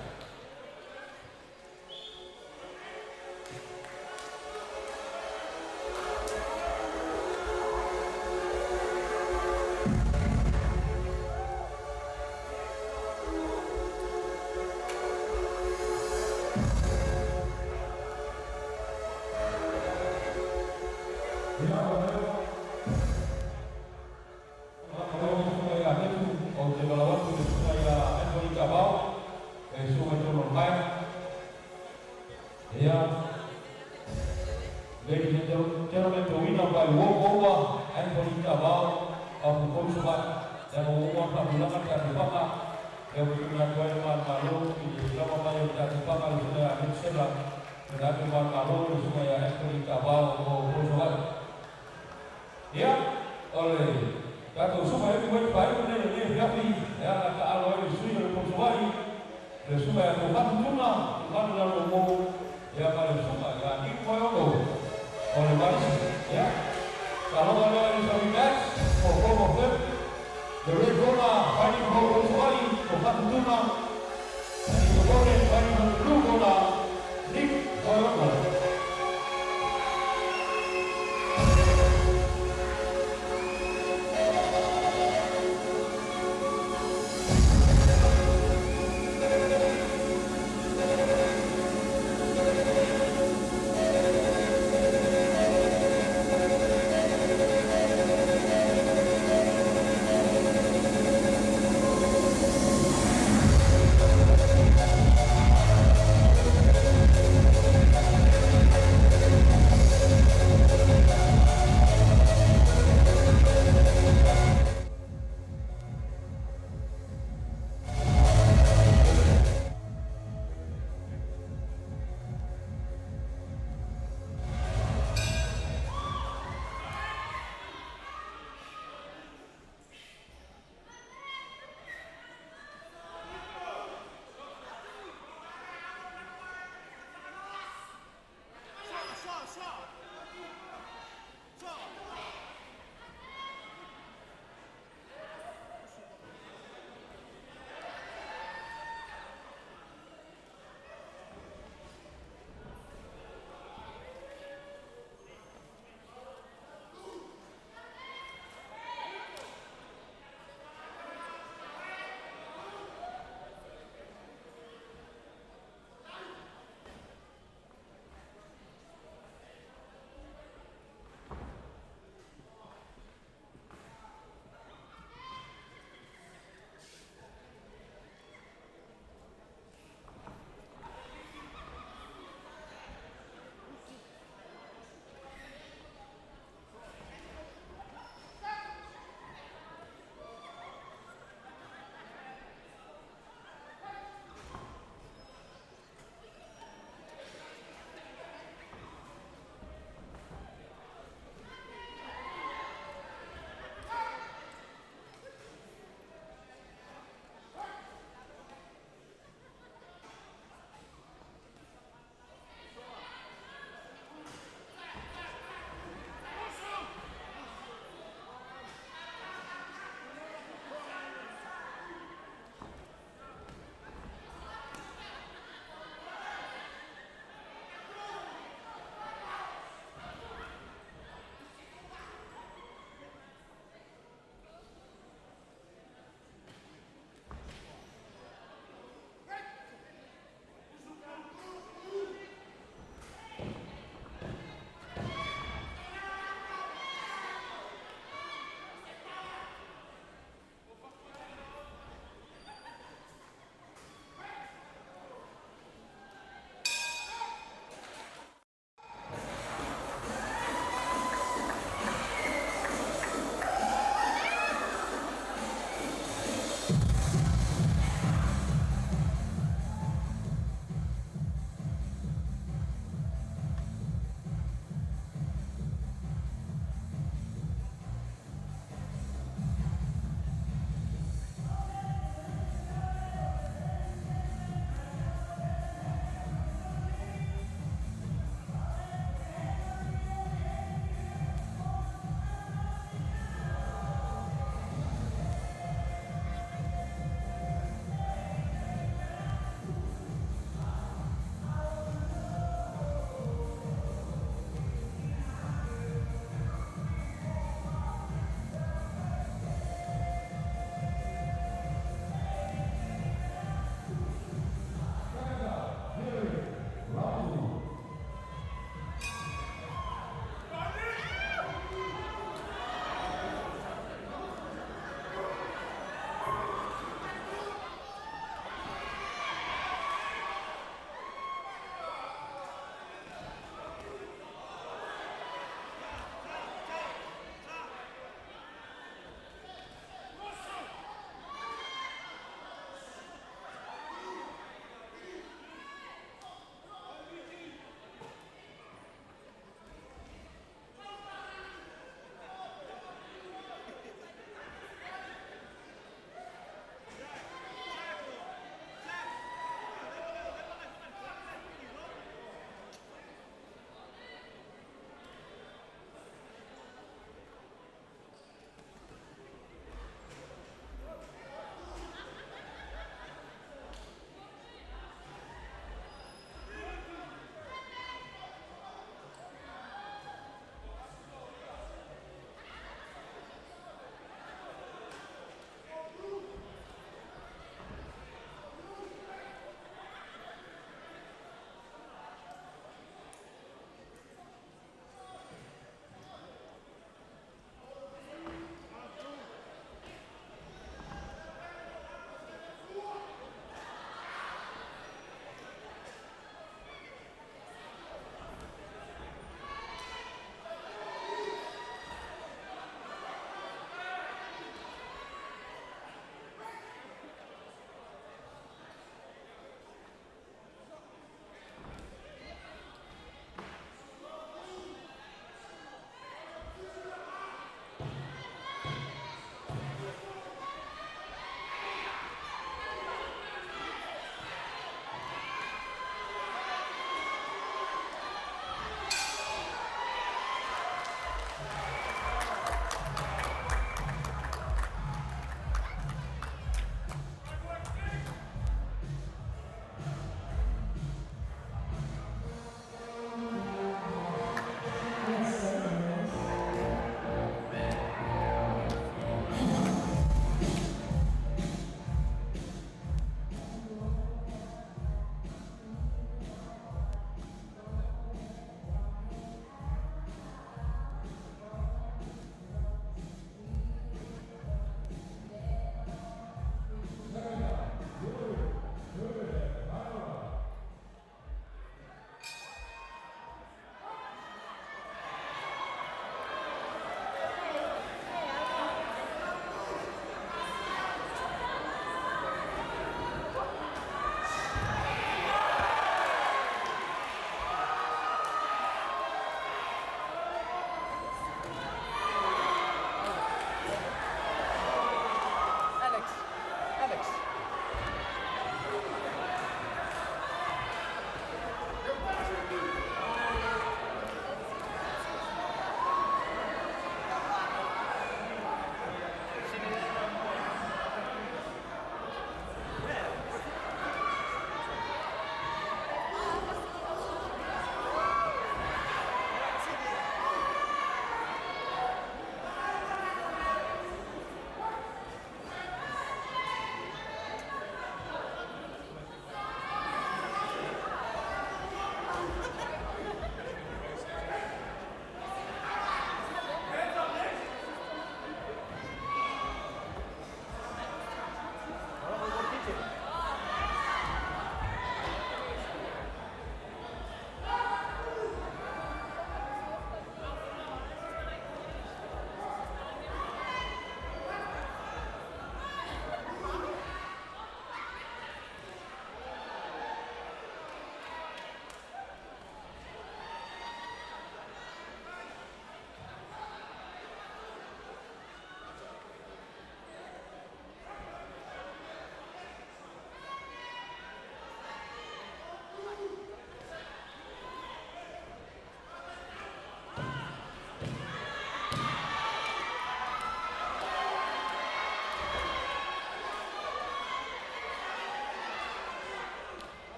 Ladies and gentlemen, the winner by walkover, Anthony Cabao of the Bogosawai. Dan umumkan perbulangan dan dipakak yang berkenaan Tuan Malu di dalam mayu dan dipakak sudah Amin Serang dan Tuan Malu supaya Anthony Cabao of Bogosawai. Ya, oleh Dato' Super Heavyweight baru ini Yafi yang akan aloi suyu Bogosawai dan supaya bukan tuna bukan dalam umum yang paling suka yang ikoyo oleh Maris, ya. Kalau ada yang bisa match, for the red corner fighting for Bogosawai, bukan tuna, and the opponent fighting for the blue corner, Nick Koyono.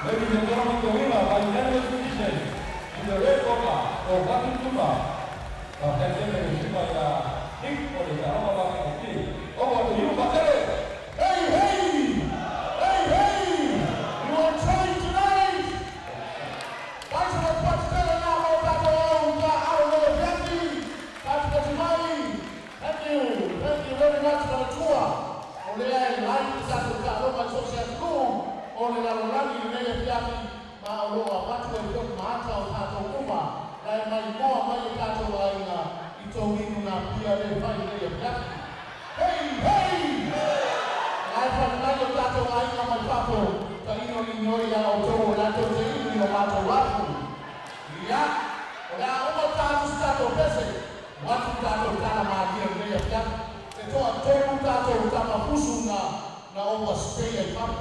Ladies and gentlemen, the winner by unanimous decision in the red corner of Latin Tumba, Nick for the Aroma over to you, Batele. Hey, hey! Hey, hey! You are trying tonight! Why should I put together now about our Jackie? That's what you mind. Thank you very much for the tour. Only I like that to go my social school. Only la Rolani Nene Jackie, Maoloa, Pato, Mata, Tato, Kuma, and my more money Tato, Itowina, Pia, and Fine Jackie. Hey, hey! I have another tato, I am my papo, Taino Linoya, Oto, Lato, no matter what. Yeah, now over tato stato pese, what tato Tanama, dear Mayor Jack, the total tato Tamapusuna, now over stay and come.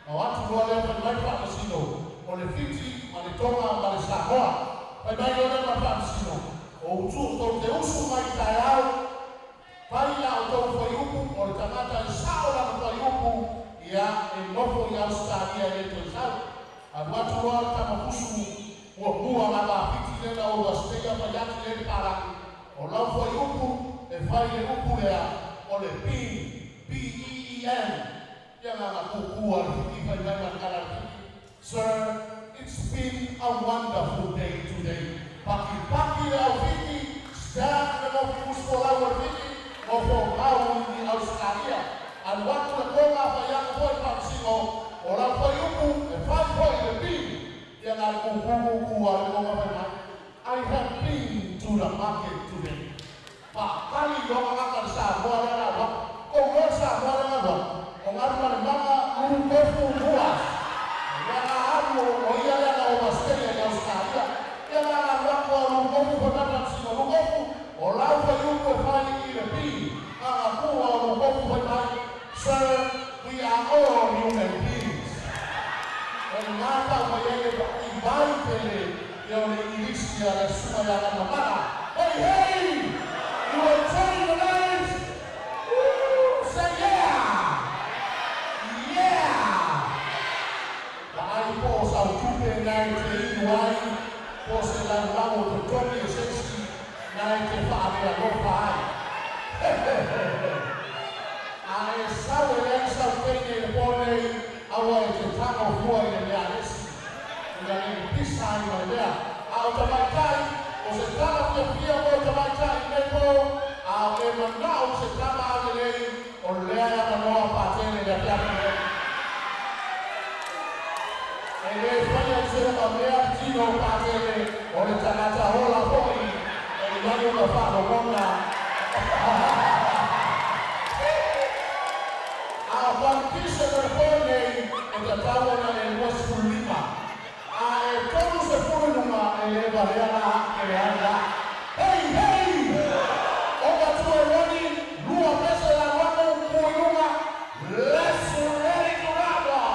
Now, what to go there with my Pamasino, on the 50, on the Tonga, on the Samoa, by my other Pamasino, or two, the Usu might die out. Paila utofu yuku olikamata sawa kwa yuku ya enofo ya ustadia yetu sawa. Watu wao kama kusu wa mama fiti nenda au stage hapa yake ile para. Olofo yuku efaile yuku ya ole PEEN yana na kukua ifa yana kala. Sir, it's been a wonderful day today. Paki ya fiti staff na kusu our fiti of how in Australia and what to go up a young boy Patsino or up for you a 5 point big. I have been to the market today. But Kali Yoga Sabuana, oh, Rosa Buana, or Mama, who go to us. Yana or Yana Australia and Australia. Yana Rapa, who go for Patsino, or out for you to find sir, we are all human beings. And Mata Mayele, hey, hey! You are trying to learn? Say yeah! Yeah! I pause out 2.19 wine, pause the Lamo to 2060, 95 and 05. I saw the legs of taking the body away to time of war in the Yanis. And this time right there, out of my time, was a time of the fear out of my time, Neko, I'll never know to come out of the lane or learn and know about any of the family. And there's one of the Tino Patele or the Tanata Hola Boy, and the young of the Father. One piece of the whole name in the tower and was Fulima. I told the Fulima and Evariana. Hey, hey! Over to a running, Lua Pesala, Fulima, let's ready to rubber.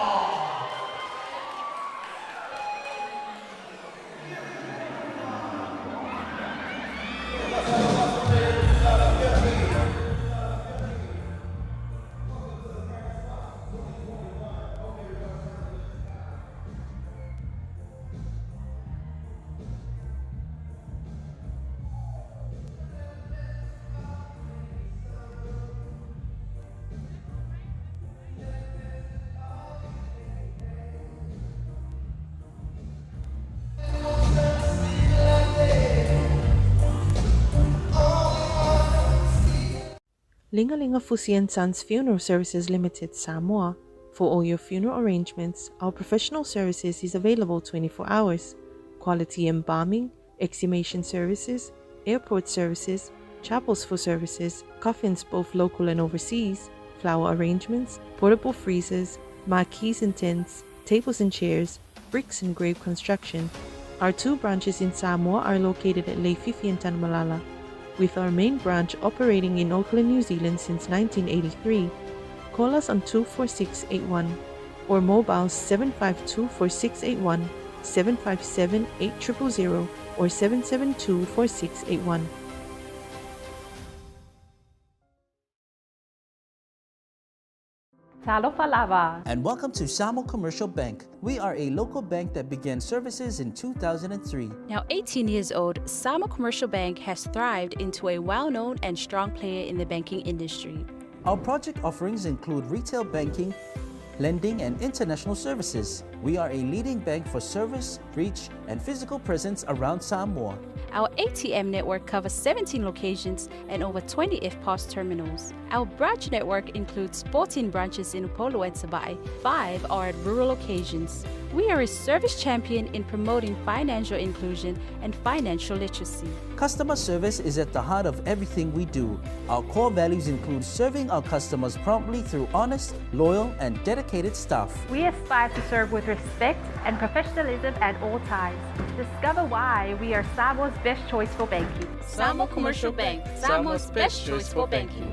Lingalinga Fusi & Sons Funeral Services Limited, Samoa. For all your funeral arrangements, our professional services is available 24 hours. Quality embalming, exhumation services, airport services, chapels for services, coffins both local and overseas, flower arrangements, portable freezers, marquees and tents, tables and chairs, bricks and grave construction. Our 2 branches in Samoa are located at Leififi and Tanmalala, with our main branch operating in Auckland, New Zealand since 1983. Call us on 24681 or mobile 752-4681, 757-8000 or 772-4681. Talofa lava. And welcome to Samoa Commercial Bank. We are a local bank that began services in 2003. Now 18 years old, Samoa Commercial Bank has thrived into a well-known and strong player in the banking industry. Our project offerings include retail banking, lending, and international services. We are a leading bank for service, reach, and physical presence around Samoa. Our ATM network covers 17 locations and over 20 FPOS terminals. Our branch network includes 14 branches in Upolu and Sabai. 5 are at rural locations. We are a service champion in promoting financial inclusion and financial literacy. Customer service is at the heart of everything we do. Our core values include serving our customers promptly through honest, loyal, and dedicated staff. We aspire to serve with respect and professionalism at all times. Discover why we are Samoa's best choice for banking. Samoa Commercial Bank, Samoa's best choice for banking.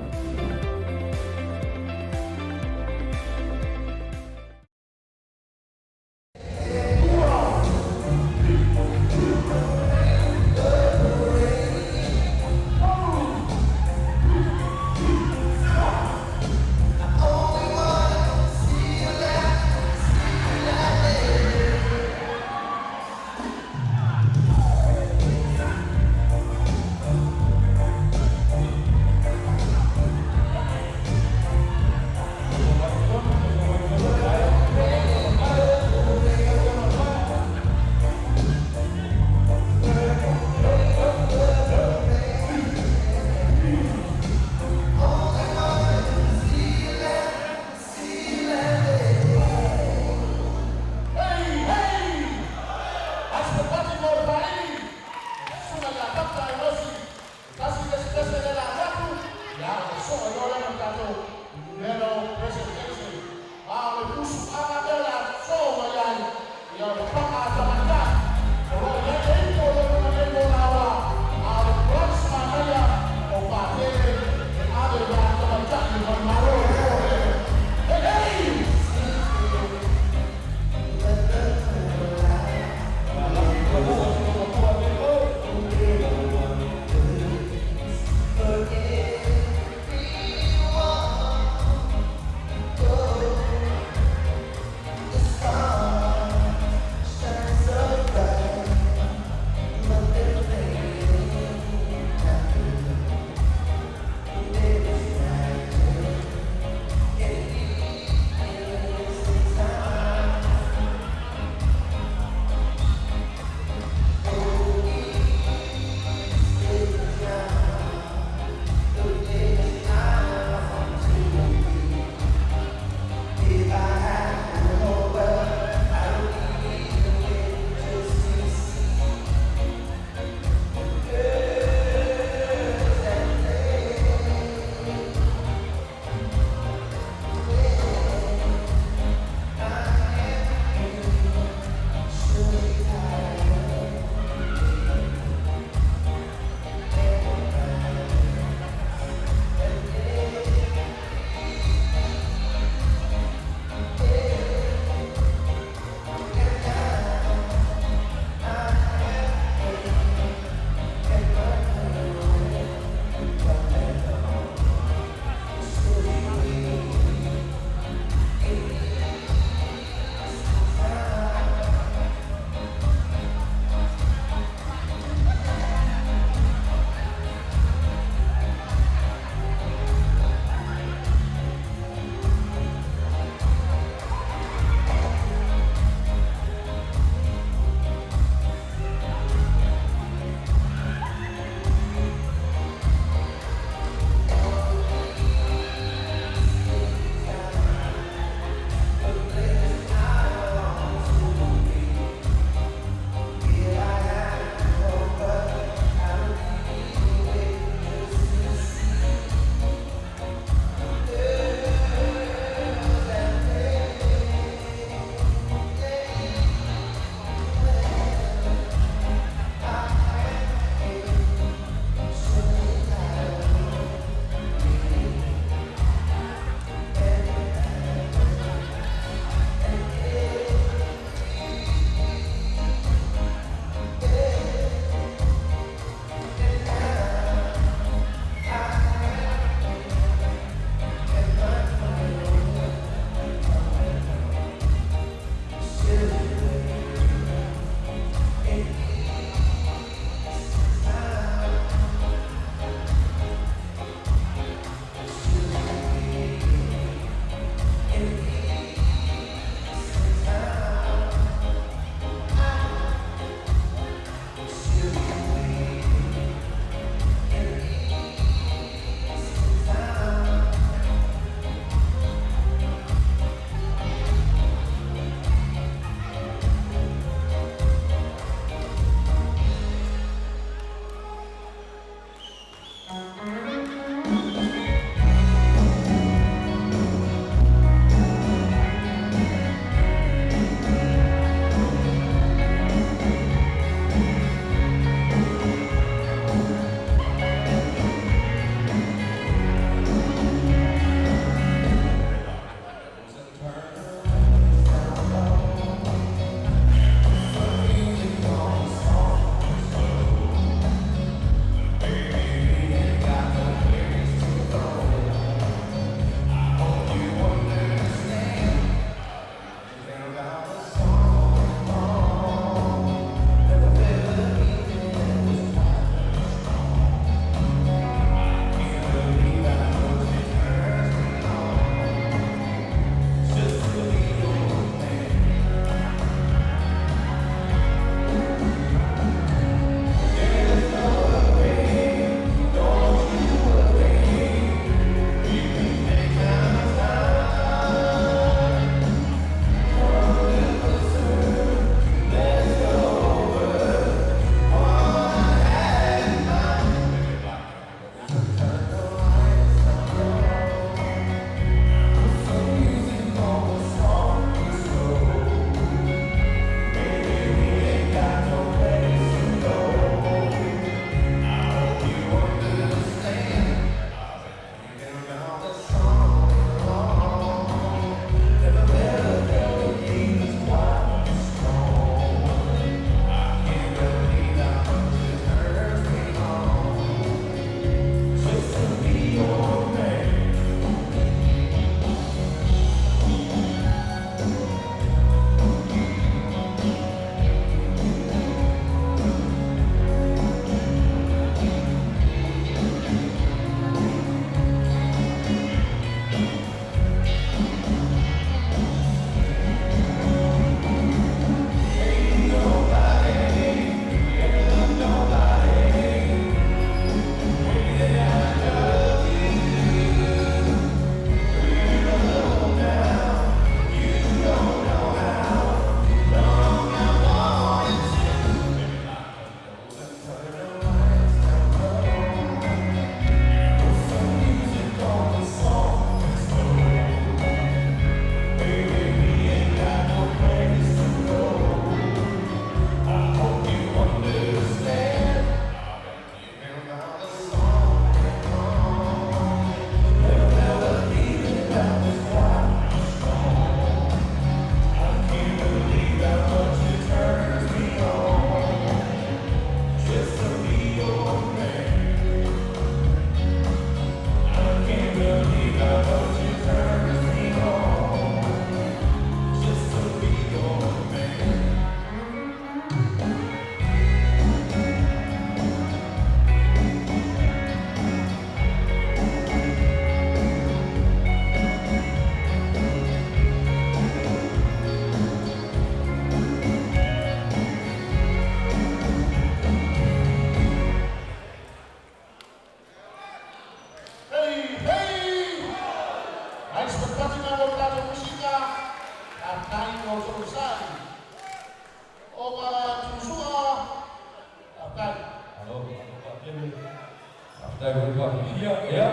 Iya, ya.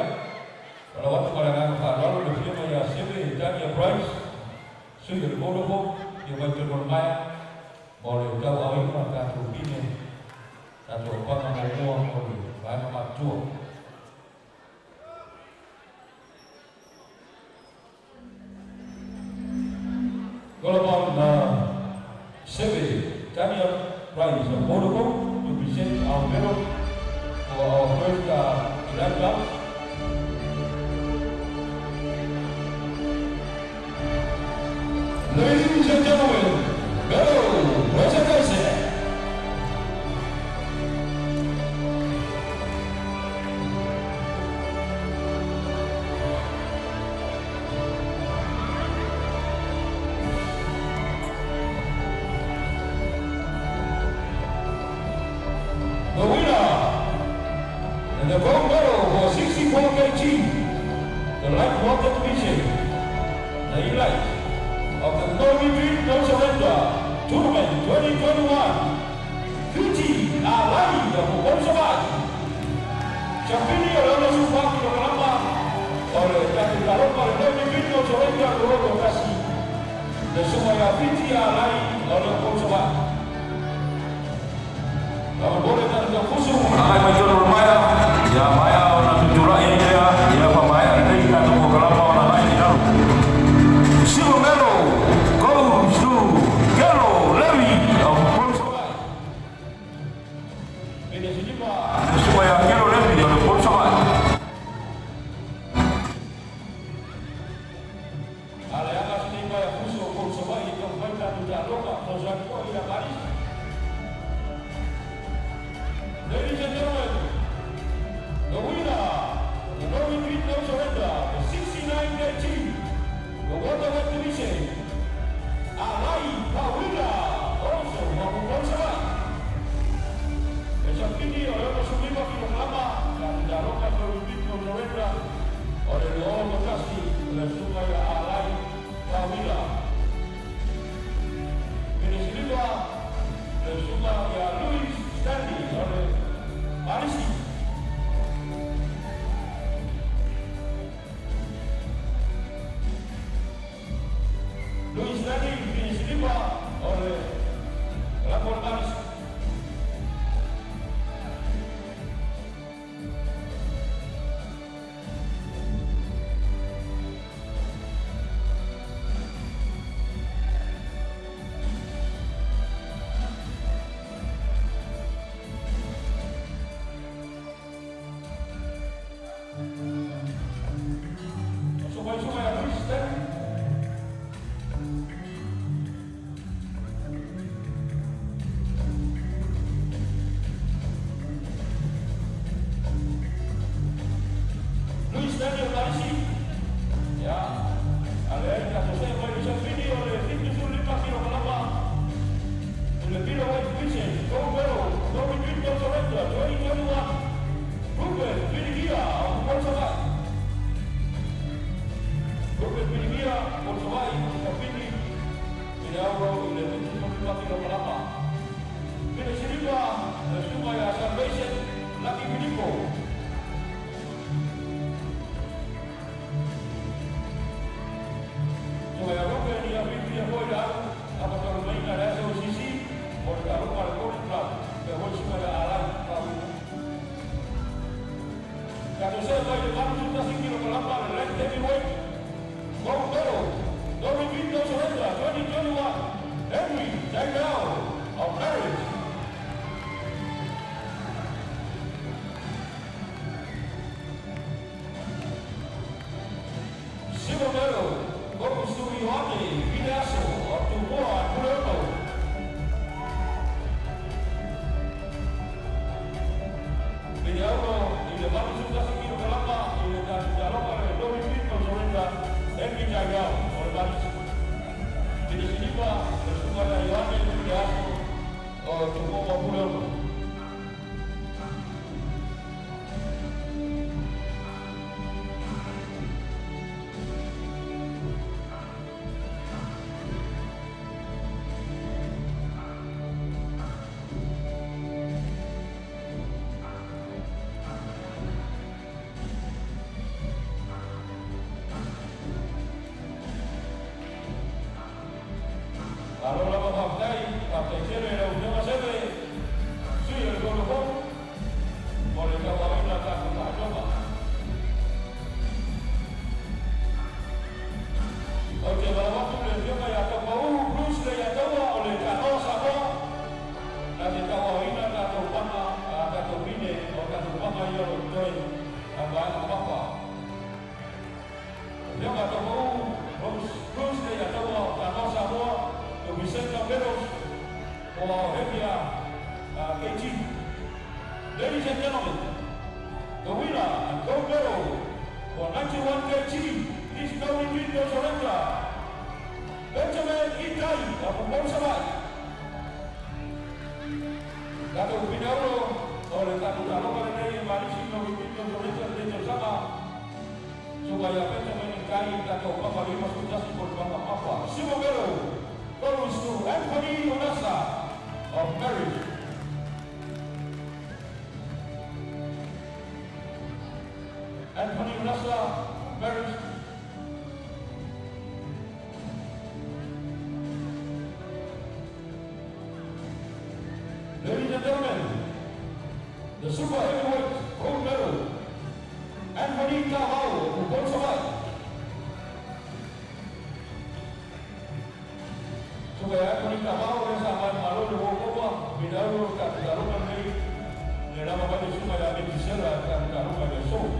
Kalau waktu kalangan Pak Lalu di film ya Sebe Daniel Price, sudah bodoh, dia baca bermain, boleh tahu awal maka rupine, satu orang ngomong boleh, banyak macam. Kalau mau Sebe Daniel Price, bodoh, to present our medal for our first Elite Club. Ladies and gentlemen, medal presentation. The winner and the gold medal for 64 kg, the light water division, the Elite of the No Retreat, No Surrender Tournament 2021, Fiji Alai of Bonsawai. Champion oleh Subang Programa oleh Datuk Talon oleh No Retreat, No Surrender Dua Lokasi dan semuanya Fiji Alai oleh Bonsawai. Kalau boleh tanda khusus akan major bermaya, ya maya orang tujuh ini dia, ya pemaya ini kita tunggu kelapa orang lain di dalam. Silver medal goes to Gero Levi of Bonsawai. Ini sini Pak. Supaya Gero Levi of Bonsawai. Aliangan sini Pak khusus Bonsawai itu mereka tidak lupa proses kau yang baris. Ladies and gentlemen, the winner, the No Retreat, No Surrender, the 69 kg, the welterweight division, Alai Pawila, also from Bonsawai. Besok ini oleh 25 kg dan dijalankan No Retreat, No Surrender oleh Leon Bekasi oleh Sungai Alai Pawila. Ini sini Pak, dan Sungai Louis Stanley oleh Marisi. Louis Stanley finish lima oleh Lakon Marisi. Supaya Louis Stanley. Louis Stanley Marisi. Ya, ada yang saya boleh video oleh tim 75 kilo kelapa. Oleh Biro White Division, Gold Medal, No Retreat, No Surrender 2021. Ruben Piligia of Bonsawai. Ruben Piligia, Bonsawai, Kapini, Pinauro, oleh tim 75 kilo kelapa. Finish lima, Sumaya Salvation, Lucky Piniko. Supaya Ruben yang dia boleh apa kalau main ada sisi, boleh taruh pada kontrak, bahwa supaya alat tahu. Kalau saya boleh dapat sudah kilo kelapa, light heavyweight, gold medal, No Retreat, No Surrender 2021, Henry Daniel of Paris. Silver medal goes to Ioane Pinaso of Tumboa and Puerto. Pinauro ile bali sudah kilo kelapa ile dan dalam oleh No Retreat, No Surrender Henry Daniel oleh Paris. Di sini Pak bersama Ioane Pinaso of Tumboa Puerto. Kalau lama partai cere la Unión Sebe, sí, el gol por el caballo la Toma. Oke, waktu beliau kayak kau Bruce kayak kau oleh kau sama, nanti kau ini kau pama, kau bine, kau pama yo toy, apa? Dia kata kau Bruce kayak kau sama, kau bisa kamera, kau hepia, KG. Ladies and gentlemen, the winner and gold medal for 91 kg. He's going to win the surrender. Benjamin Itai of Bonsabay. Dato Pinaro, oleh Dato Talongan ini Marisino Wipito Surrender de Sama. Supaya Benjamin Itai Dato Papa Lima sudah sebut Papa. Simomero goes to Anthony Onasa of Marriage. Anthony Onasa, Marriage. Ladies and gentlemen, the super heavyweight gold medal, Anthony Cavao of Bonsabay. Supaya Anthony Cavao bersama Malo de Bocopa, Vidal Catalunya ini, dalam apa itu supaya Betisela Catalunya besok.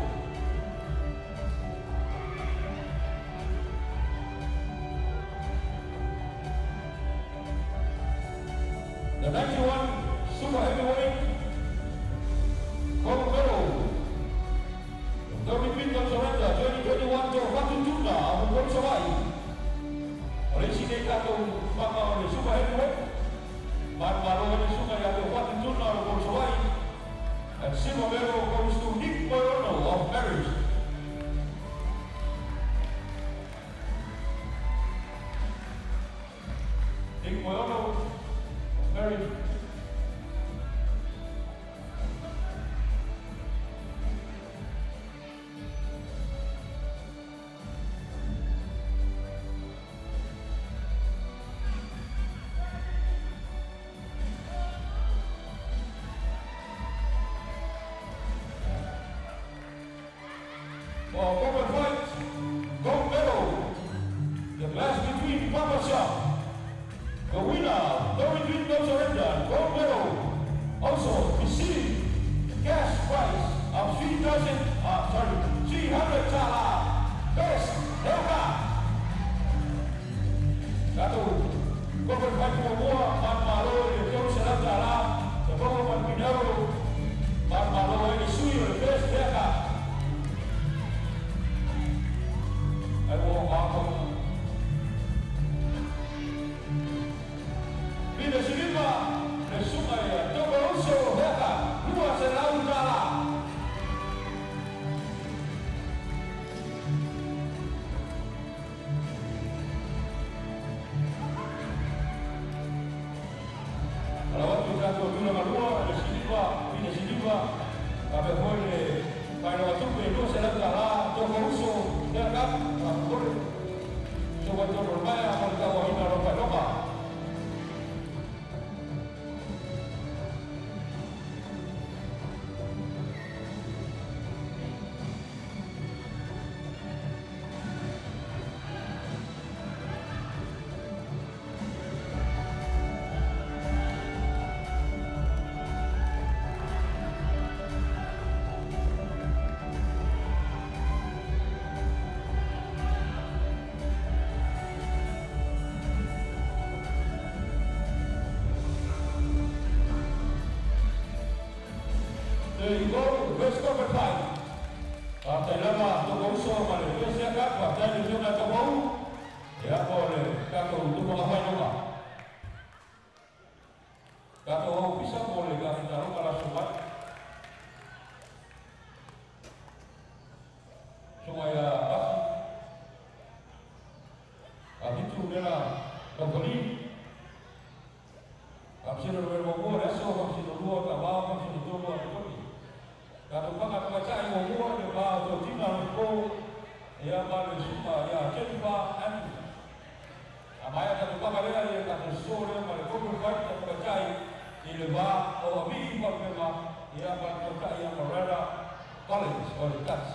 The 91 super heavyweight gold medal, the repeat of surrender 2021 to Fatu Tuna of Bonsabay. Oleh sini kata maka oleh super heavyweight, baru oleh super yang Fatu Tuna of Bonsabay, and silver medal goes to Nick Moyono of Marriage. Nick Moyono of Marriage. Open fight, gold medal, the clash between Papa Shop, the winner, no retreat, no surrender, gold medal, also receiving cash prize of 300 Tala, best haircut. Satu, open fight semua, Malo yang jauh serang Tala, sebelum Pinaro, Malo ini sui oleh best haircut. Vida Silva, de Sumaya, Togo Uso, Heka, Luas en la Utala. Kalau waktu jatuh dulu malua, de Silva, Vida Silva, kami boleh pada waktu itu saya Utala, Togo Uso, Heka, boleh. Coba berbaya, mereka wahina roba-roba. There you go, first cover fight. Partai lama Togo Uso, Malaysia siakat, partai Nasional Togo. Ya boleh, kata untuk mengapai nama. Kata bisa boleh kami taruh kalau sobat. Supaya pasti. Itu adalah kembali. Kami sudah berbuat esok, kami sudah dua tabau, kami sudah dua kembali. Kalau pakai baca yang buat dia bawa tinggal ko, ya baru semua ya cepat. Amaya kalau pakai dia kata le va o ami por pema ia pa toka ia Morera College o le Cats.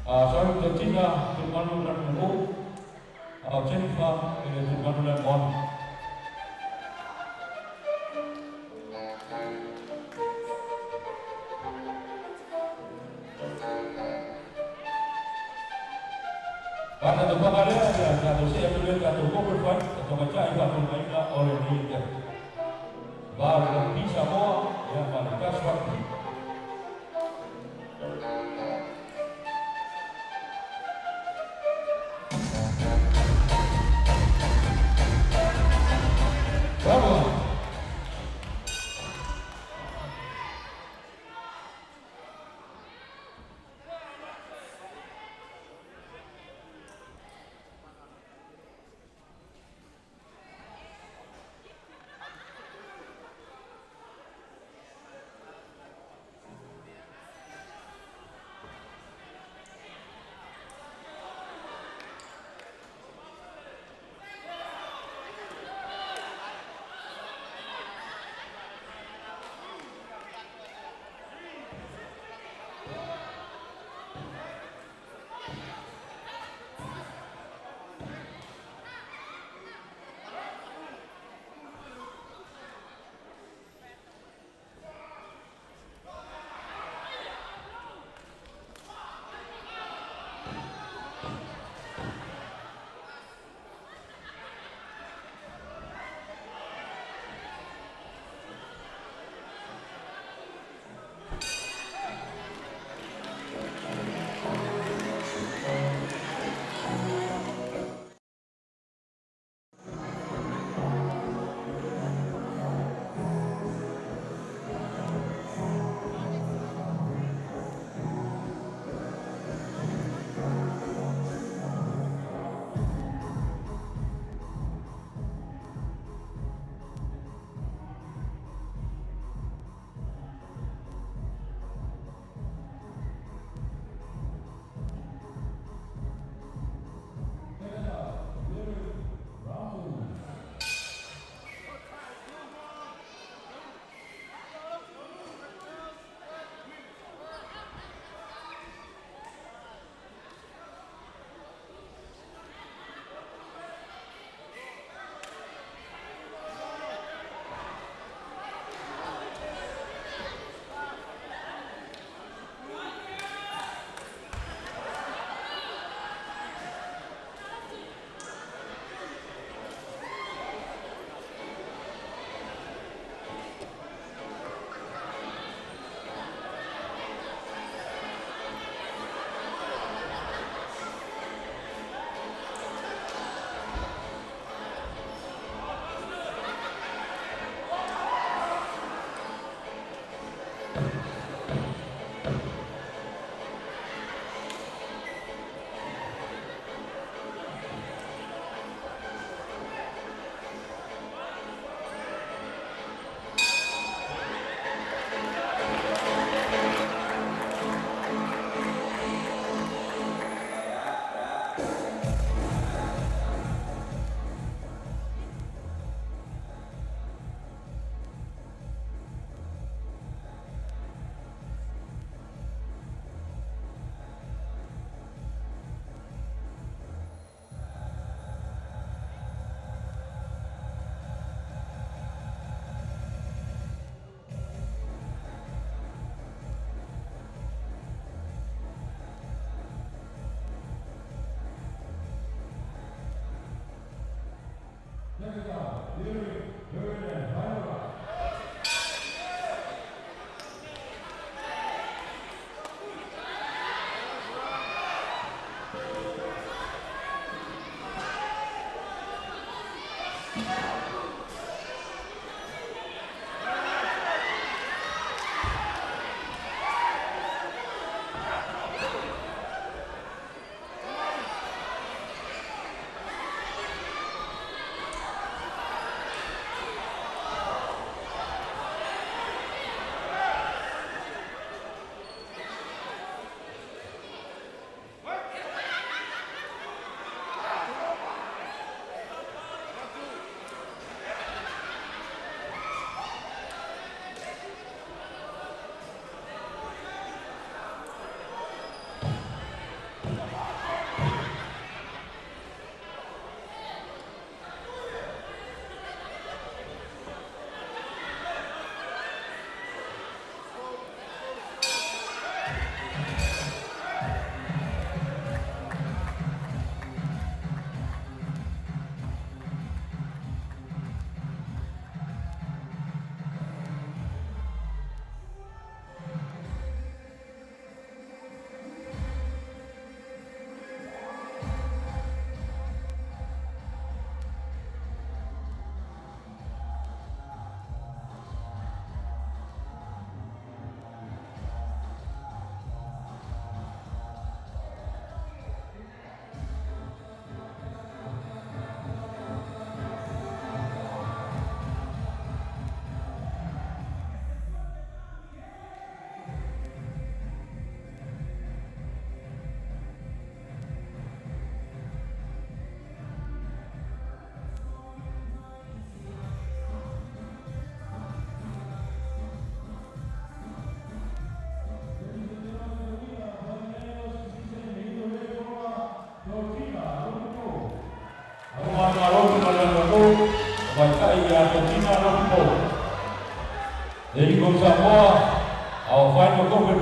Sorry, the Tina, the one who ran the move, Jennifer, the one who ran one. Karena tu pengaruh ada, kalau saya boleh kata cover fund, atau macam itu pun mereka oleh dia. Baru bisa semua yang mereka suatu. Bravo.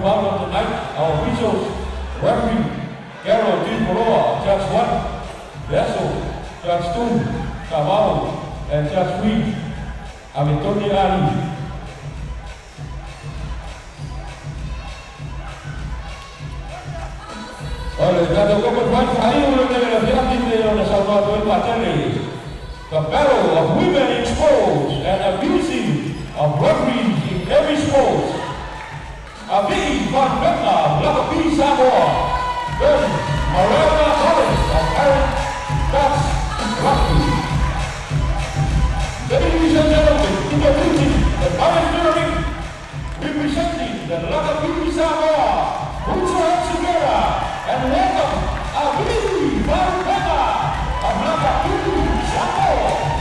involved on tonight. Our officials, referee, Carol D. Moroa, Judge 1, Vessel, Judge 2, Kamau, and Judge 3, Amitoni Ali. Oleh Dato' Keperluan Kayu Negara Piatin Leona Salvador Patele. The battle of women in sports and abusing of referees in every sport. Abi Van Beka, Black B Samoa, then Mariana Collins of Aaron Dutch Rugby. Ladies and gentlemen, introducing the pioneering representing the Black B Samoa, put your hands together and welcome Abi Van Beka of Black B Samoa.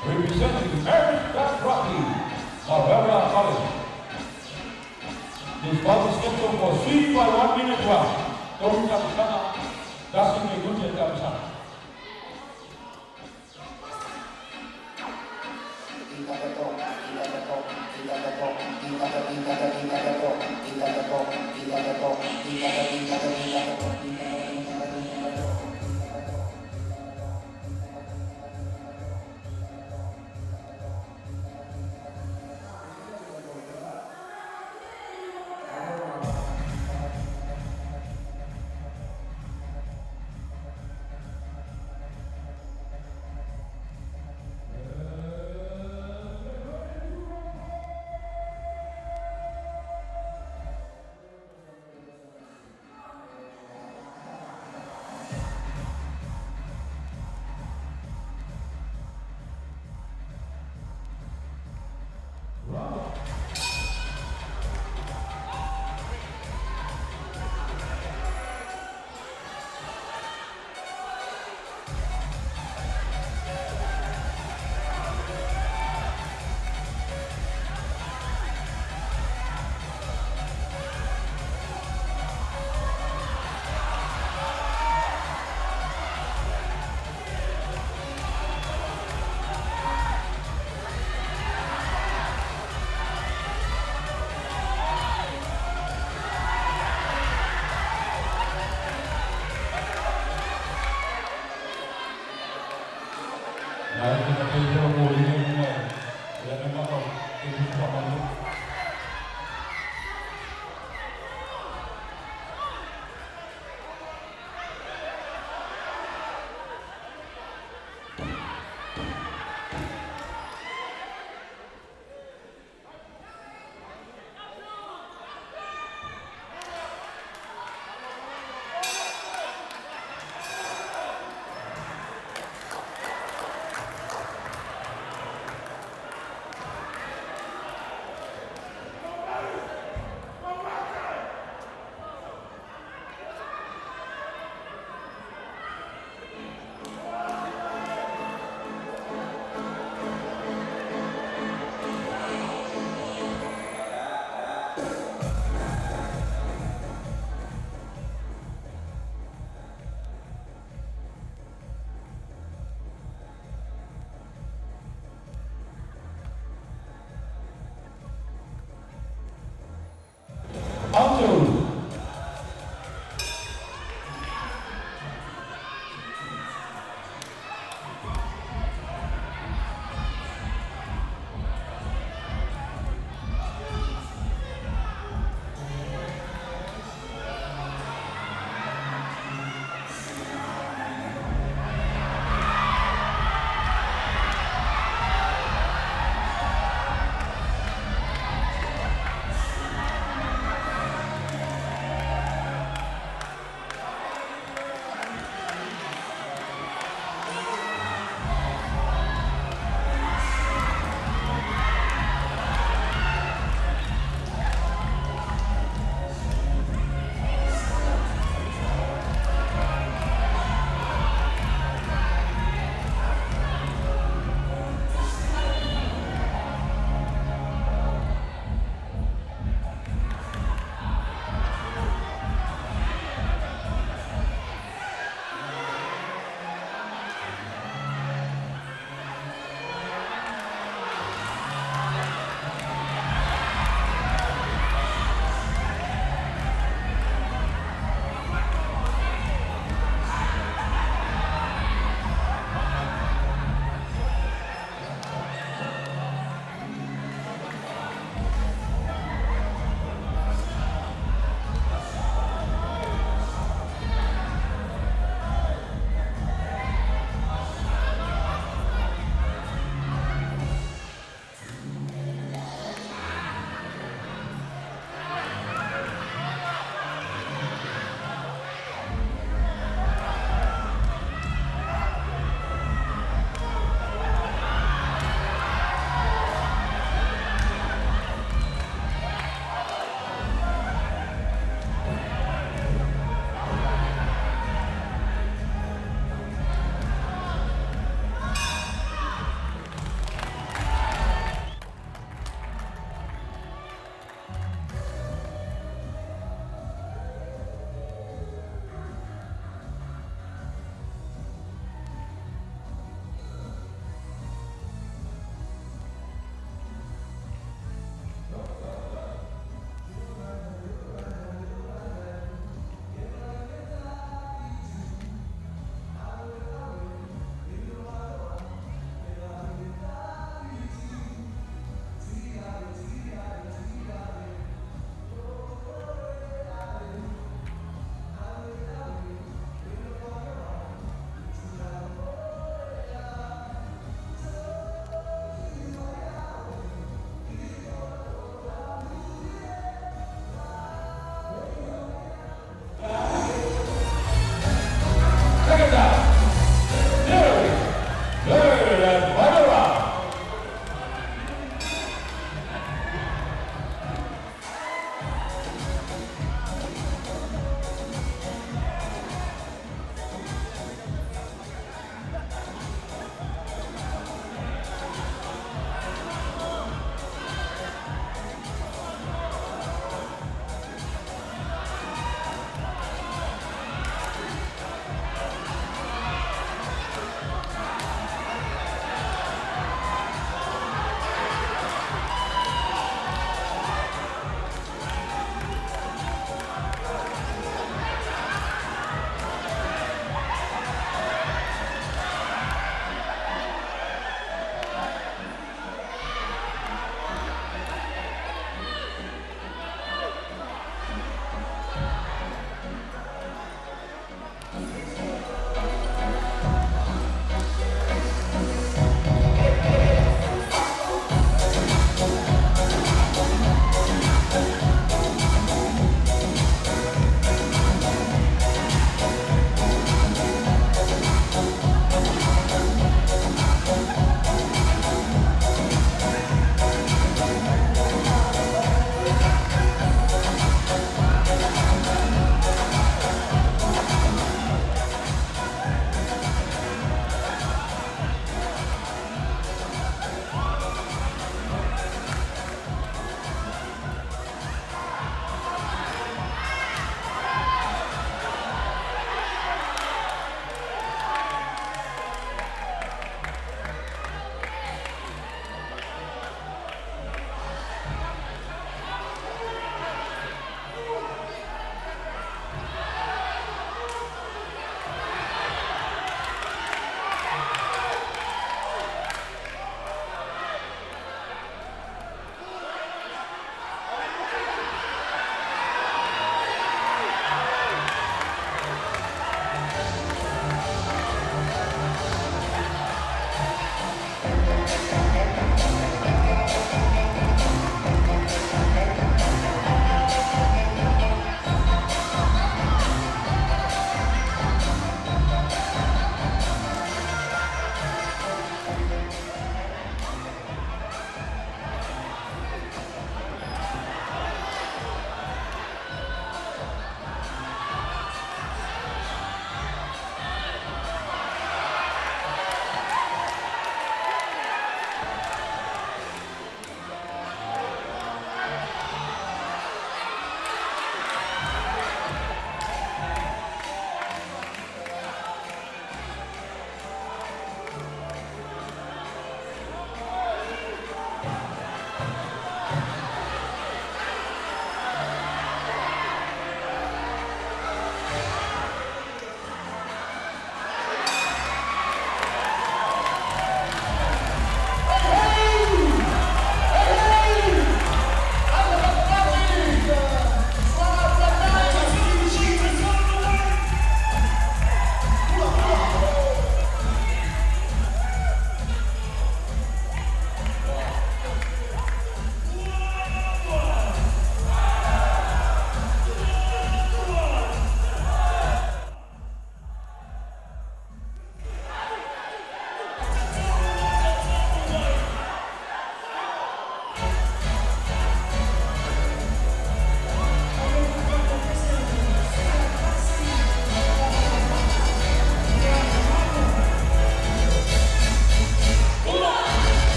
Representing Aaron Dutch Rugby, Barbara Collins. This bout is scheduled for 3 by 1 minute round. Don't come sana, that's in the good and come sana.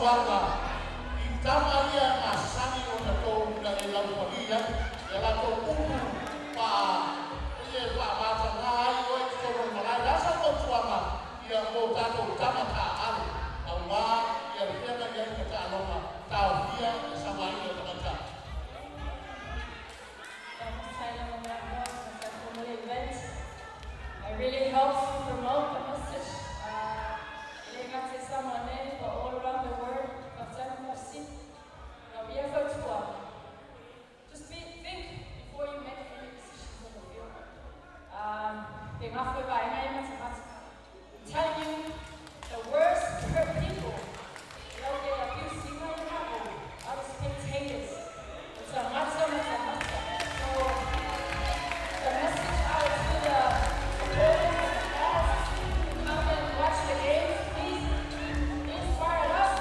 wanga I tama ia ngā sangi o na tō na e lau palia e la tō upu pa ia pa mata ngā ai o e tō malai rasa tō tuanga ia o tātou tama tā alu au mā ia rewhena ia i ka alonga tāo ia e sama i o tamata. It really helps to promote the message. It got to someone in all around the world. Just think before you make any decisions on the field. I'm telling you, the worst hurt people. They abuse you are the spectators. It's a matter. So the message out to the come and watch the game, please inspire us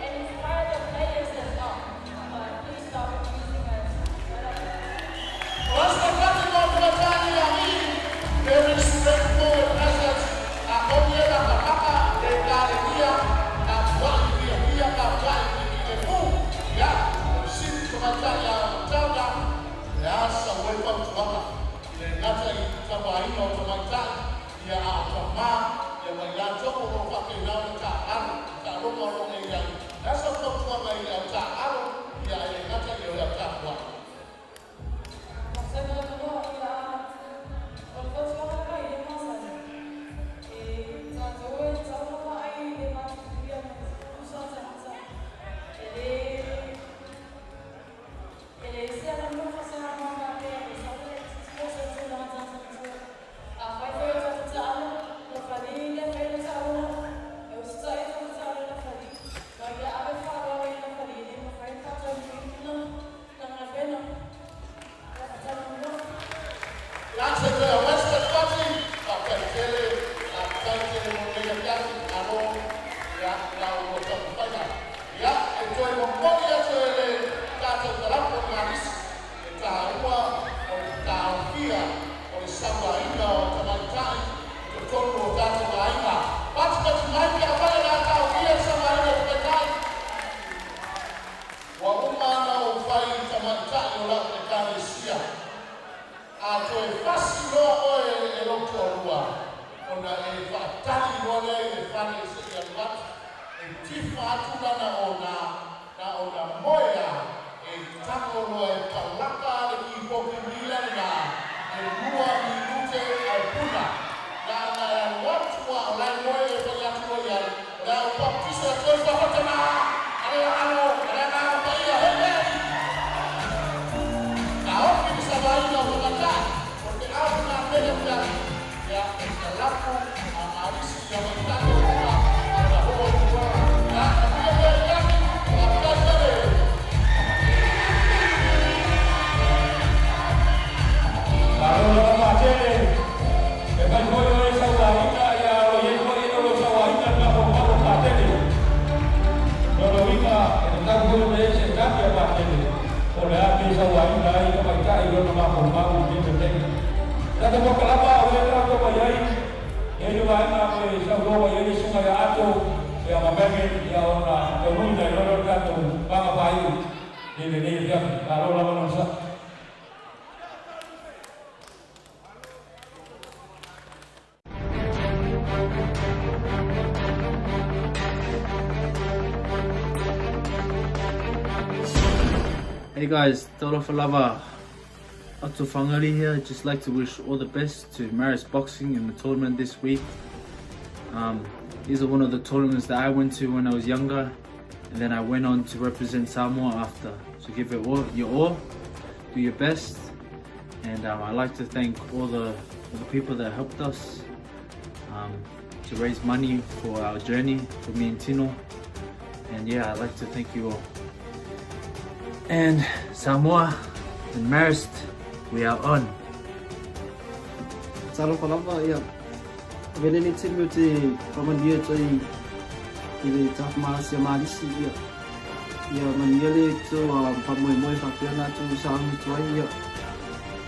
and inspire the players as well. Please stop abusing us. Once the captain of the battalion, very straightforward message. Onye la kapaka de galeria na kwani pia kapaka ni fu ya sisi tumataya mtanga ya sa wepa mtanga ile ngata kama ino tumataya ya atama ya mayato ko kwa kina ta aru ta romo romo ya nasa kwa kwa ya ta aru ya ngata ya ta kwa Hey guys, Tolo Falava Atu Whangari here. I'd just like to wish all the best to Marist Boxing in the tournament this week. These are one of the tournaments that I went to when I was younger, and then I went on to represent Samoa after. So give it all, your all, do your best, and I'd like to thank all the people that helped us to raise money for our journey, for me and Tino. And yeah, I'd like to thank you all. And Samoa and Marist, we are on. Talo Falava, yeah. Veneni timu te komania tai ile tafma se malisi ya. Ya maniele to pamoi moi fapiana to sangi toi ya.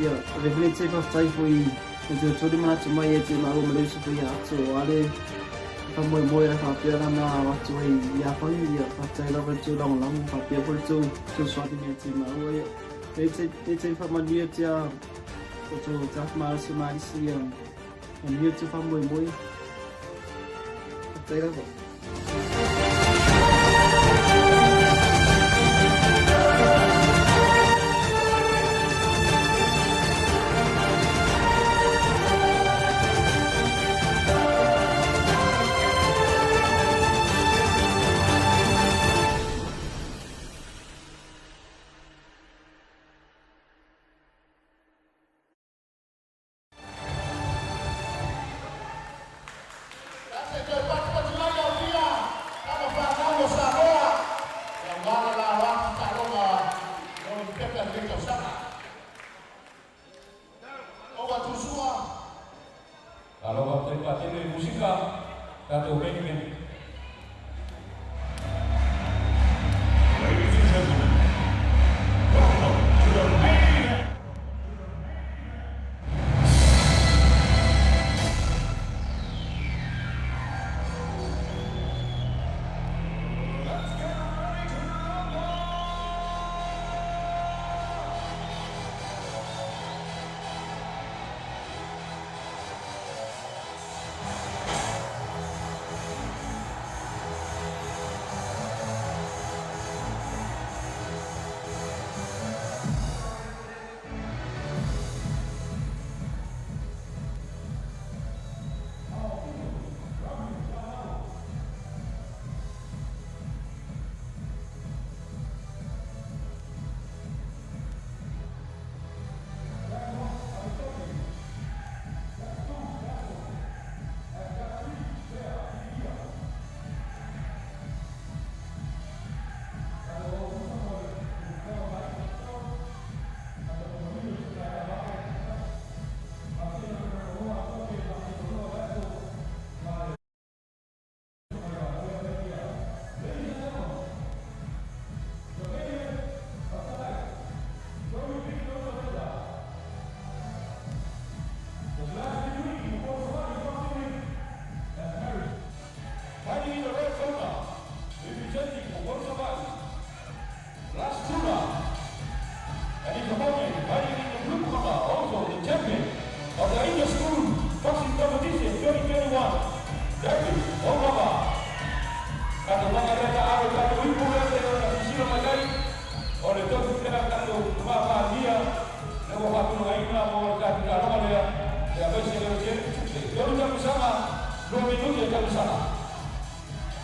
Ya veneni te fa tai foi to to de mata mai e te mau malusi foi ya to ale moi la fa pia na wa tu ya pa ni ya fa tai la tu long long fa pia por tu swa ni ti ma o ya te fa ma dia tia tu ta ma si ma si ya ni tu fa moi tai la Kalau waktu ini musika, Dato' Benjamin. Ladies and gentlemen, welcome to the main event. Let's get ready to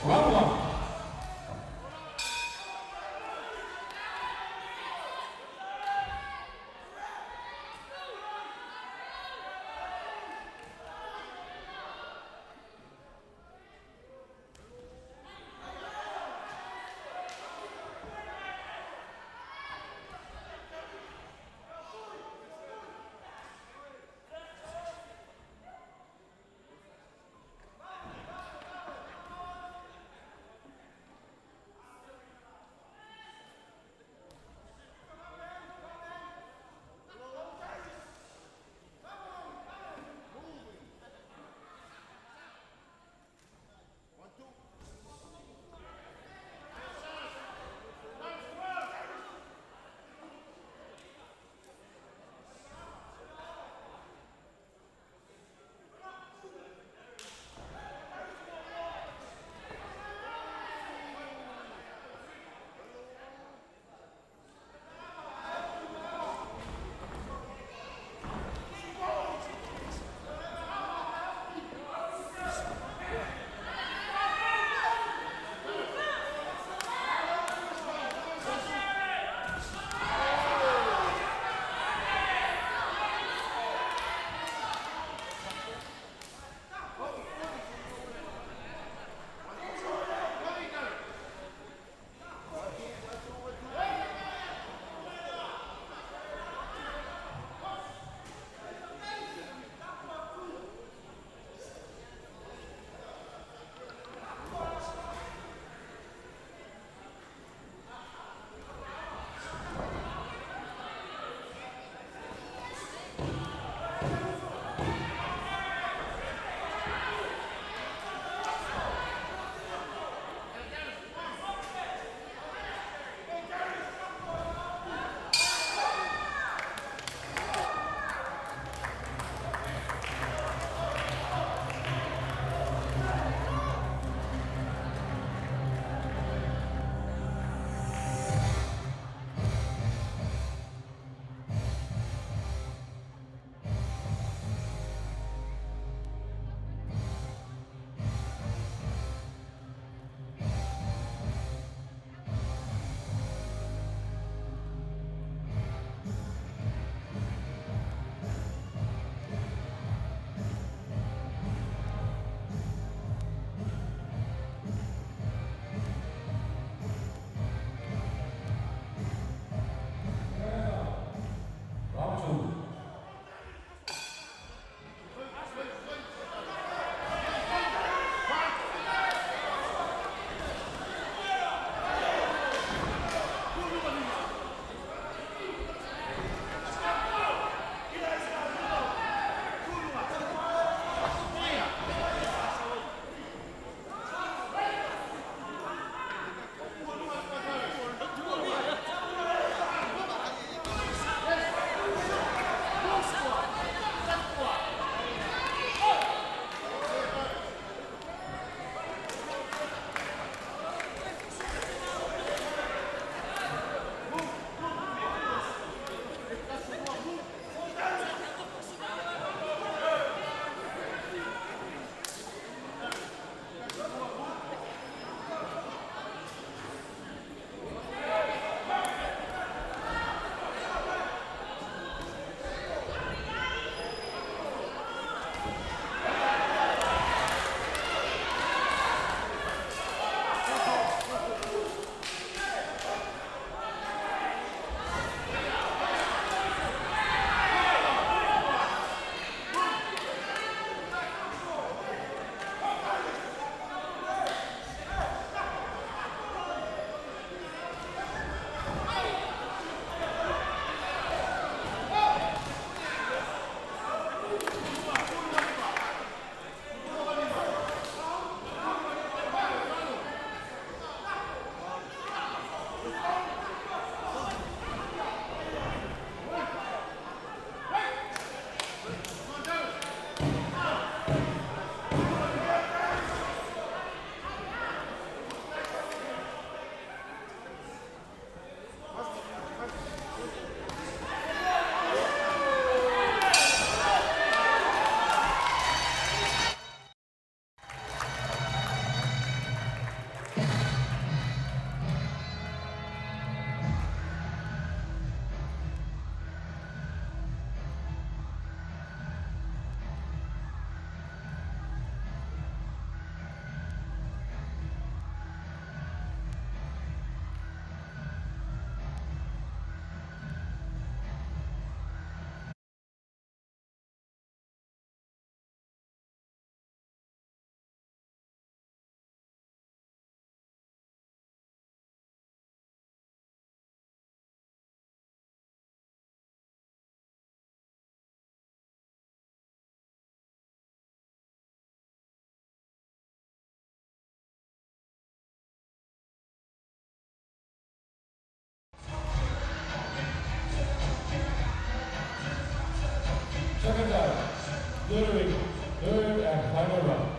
rumble. Second time, Ludwig, third and final round.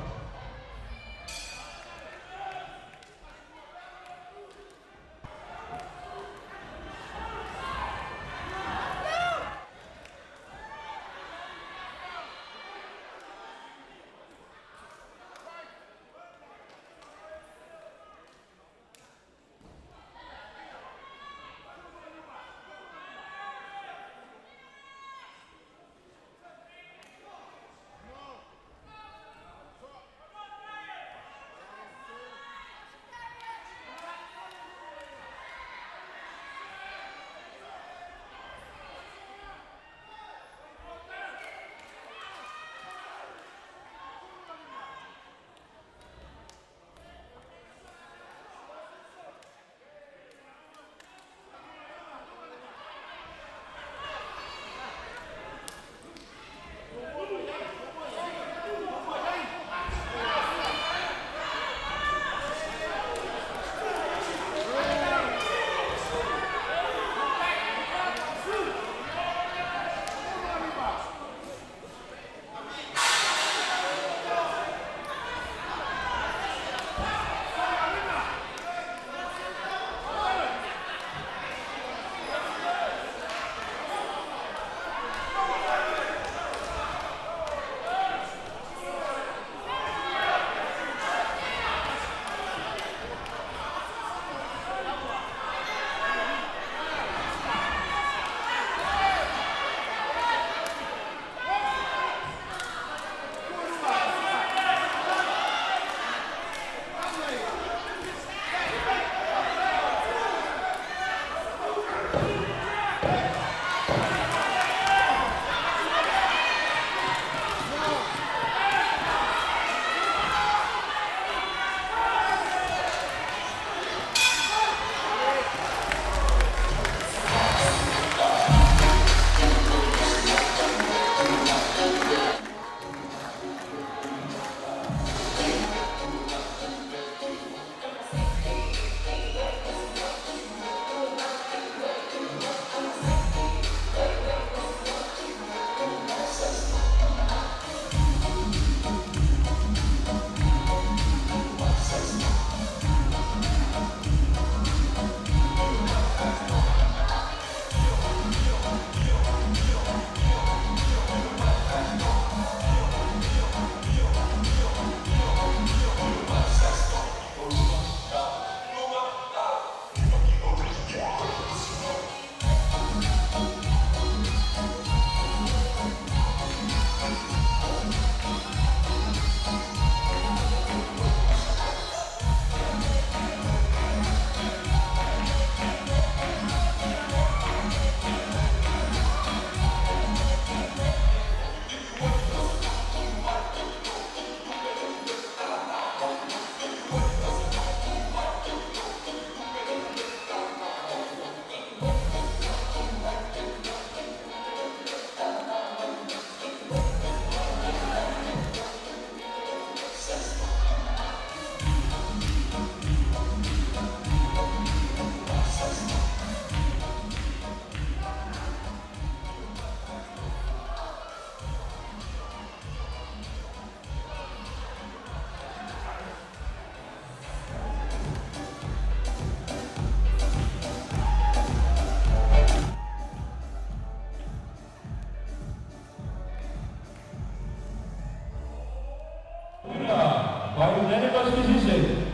by unanimous decision.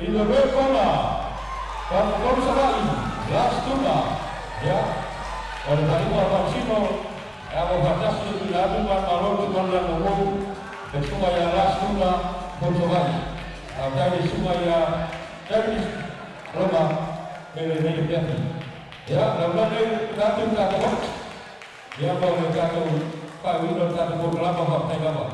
In the red corner, from Komsawai, last tuna, ya. Oleh karena itu Abang Sino, yang berbatas itu dilakukan malam di Kondang Umum, dan supaya last tuna Komsawai. Dari supaya dari rumah milik kami. Ya, lalu kata, dia boleh kata Pak Widodo kata berkelapa Pak Tegama.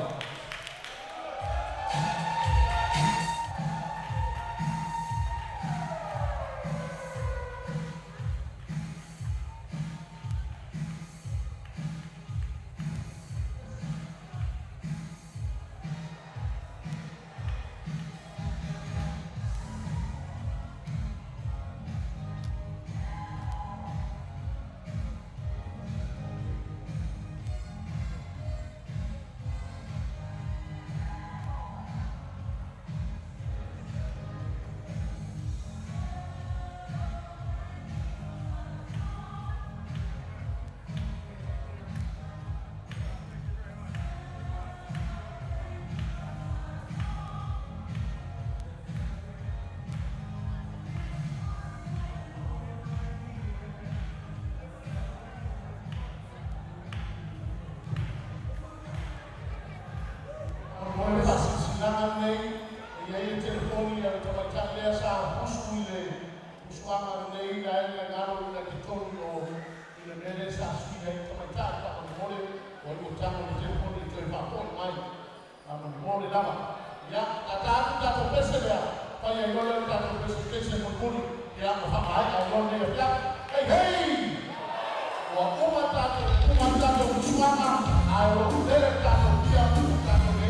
nei na e ngaro na ki tonu o ina nere sa sui nei kamaitai ka o mole o i o tango ni te poni te whakoi mai ama ni mole lama ia a tātu tātu pese lea pai ai lole tātu pese kese mo kuri ia mo whakai ai lole ia pia hei hei o uma tātu usuanga ai o lele tātu kia tātu ne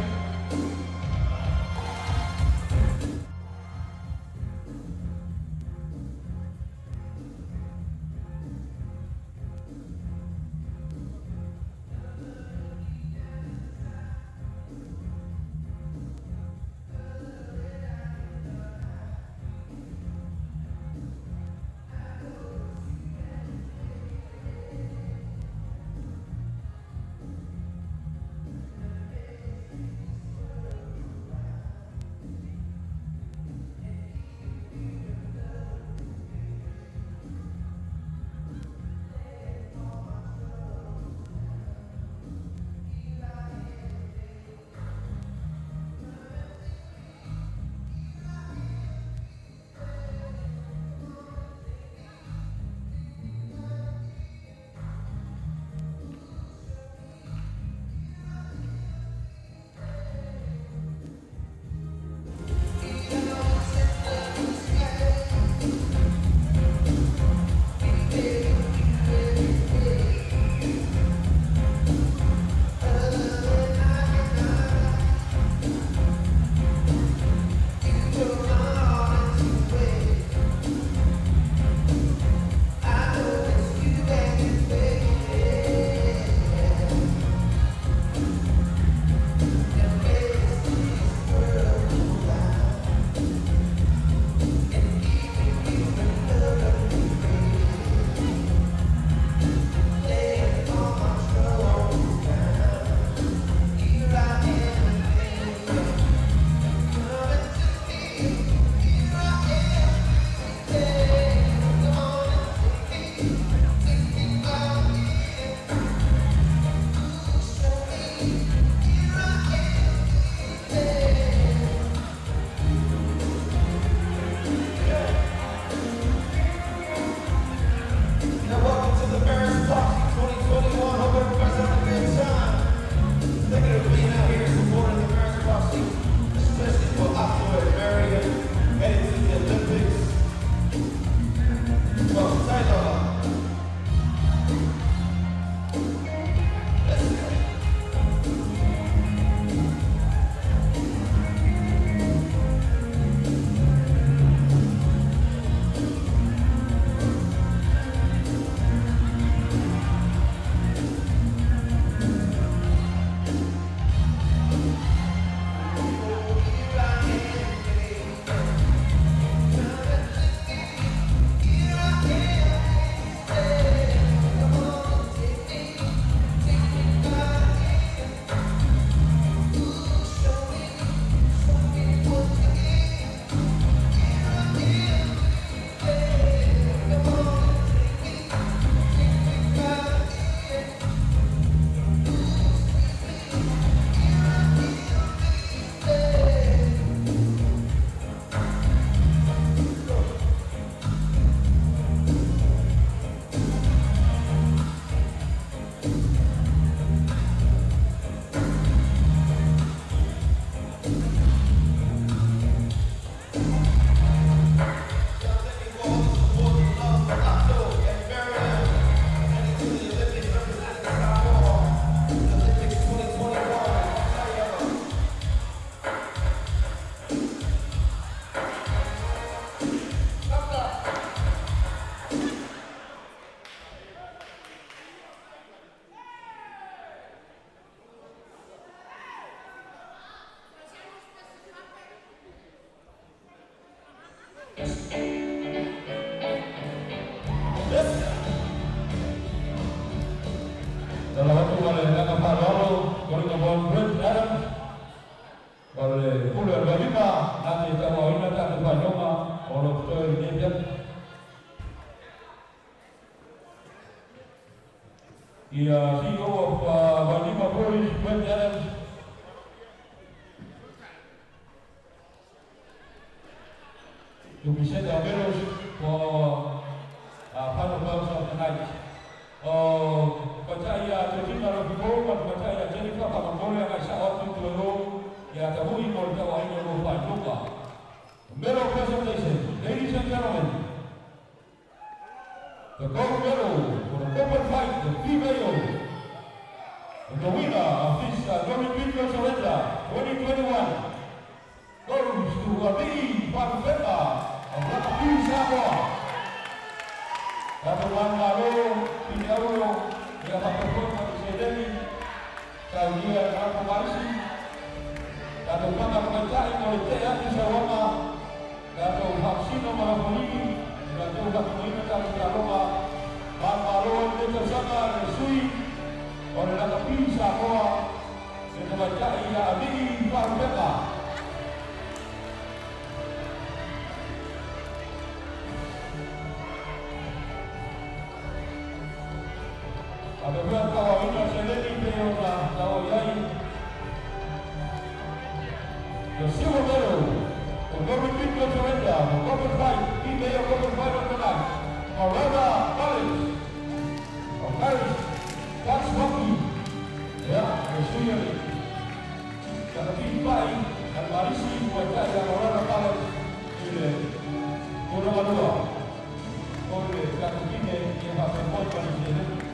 CEO of Vanima Polish, Brent Adams. To be sent our medals for The gold medal for the open fight, the female. And the winner of this Northern Regional Surrender 2021 goes to Lee Pagupeta of Lakapui, Samoa. Dato Manalo, Pinaulo, yang berperforma di sini, saya Dato Marisi, Dato Manga Pengacai, Politea di Sarawak, Dato Hapsino Marapuni, Dato Hapsino dari Sarawak, Manalo di Tersangka Resui, oleh Lakapui, Samoa, dan Pengacai Lee Pagupeta. Ada berapa orang sendiri penyokong tahu yai. The silver medal for Northern Regional Surrender for Common Fight, female Common Fight of the night, Marana College of Paris, that's Rocky. Ya, Resui ini. Kalau kita dan Marisi mereka yang Marana College ini, dua. Oleh kalau kita yang masih boleh pada sini.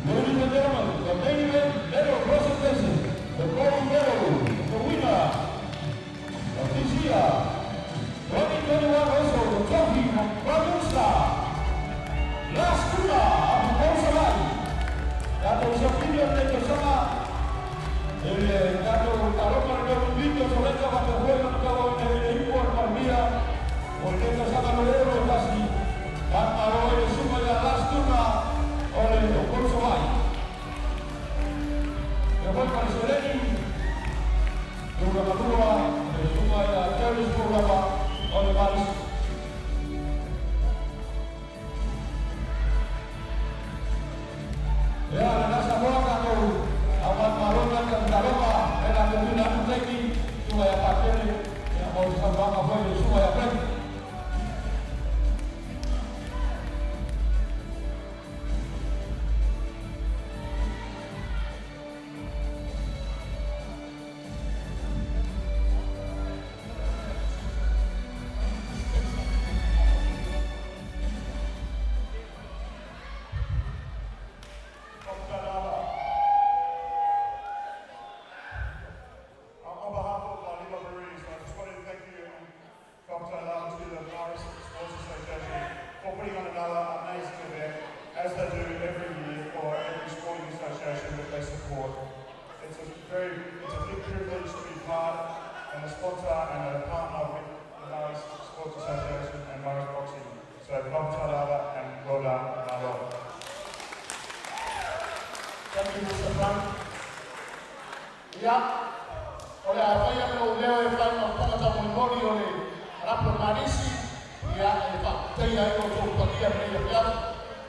Ladies and gentlemen, the main event medal presentation, the gold medal, the winner of this year, 2021 also the trophy from Pramusa, Las Kuna of Monsalai, Dato Sapilio de Tosama, Dato Taroma de Vito Soleta, Dato Juego de Cabo de Impor Palmira, porque Tosama Lorero, Casi, Batmaro de Sumaya, Las Kuna, oleh Okor Somai. Dapat Marcelini, Dura Madura, dari Sumaya, Charles Purwaba, oleh Maris. Ya, ada semua atau amat marona dan daroma, dan ada guna lagi Sumaya pakai yang mau disambang apa itu Sumaya pakai. As they do every year for every sporting association that they support. It's a big privilege to be part and a sponsor and a partner with the Maris Sports Association and Maris Boxing. So Kamtarala and well done, Nalo. Thank you, Mr. Frank. Yeah. Oleh apa yang leo e fai ma pangata memori oleh Rapo Marisi ya e fa te ai o to pakia me ya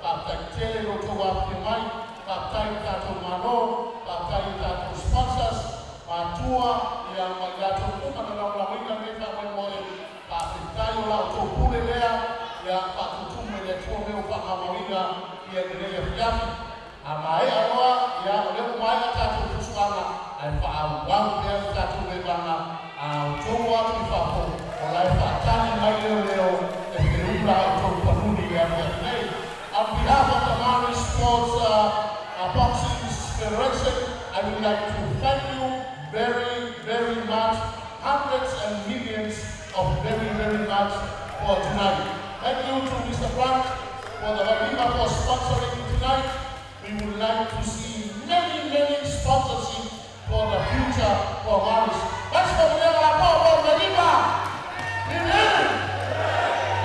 Pakai tele roto wapi mai, pakai tato mano, pakai tato sponsors, matua yang magato kuma na lawa winga meta mwe pakai tayo la to pule lea ya patutume le tume upa mawinga ya ndele fiafi. Amai awa ya ole umai tato kuswana, ai fa awang dia tato lebanga, to wapi papo, olai fa tani mai leo e kerula to panuni ya nei. On behalf of the Maris Sports Boxing Federation, I would like to thank you very, very much. Hundreds and millions of very much for tonight. Thank you to Mr. Frank for the Valima for sponsoring tonight. We would like to see many sponsorship for the future for Maris. Let's go to Valima.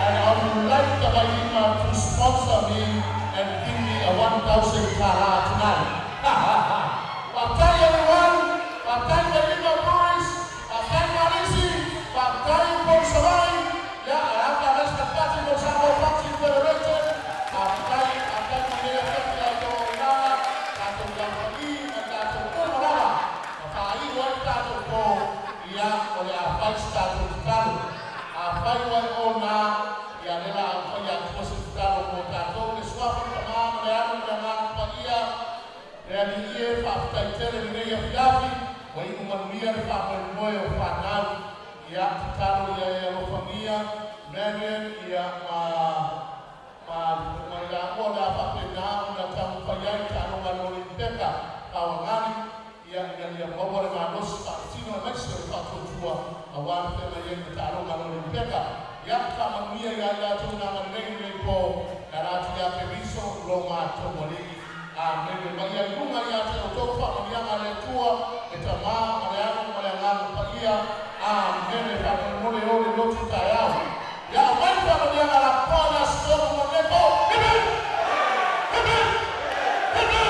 And I would like the Valima to sponsor me and give me a 1,000 kara tonight. Pakai everyone, pakai Valima Boys, pakai Marisi, pakai Bonsolai, ya, ada sepatutnya bersama Boxing Federation, pakai Manila atau Nara, atau Jambi, atau Kumara, pakai wanita atau ya oleh apa status vai wai o nā, ia rela a whai a tua se whakaro mo tātou, le swafi ka mā, le anu le ngā paia, le ani ie, whaafitai tere ni rei a whiafi, wa i umanuia le whaamoi moe o whanau, ia taro ia e alofangia, Marian ia ma ia o la whapena o na tamu whaiai taro nganori peka, kawa ngani, ia ia maua le mānosi whaatino e maise o whatotua, a wāna tēnā ia i taro nganori peka, ia whamanuia ia ia tū nā nganei nei po, na rāti ia te riso lo mātou moriki, a mene mai ia lunga ia te o tō whamania ngare tua, e ta mā, ngare anu, ngare ngāmu paia, a mene whamanore ore lotu tai au. Ya mai whamania ngara pōna storu mo nepo, amen! Amen! Amen!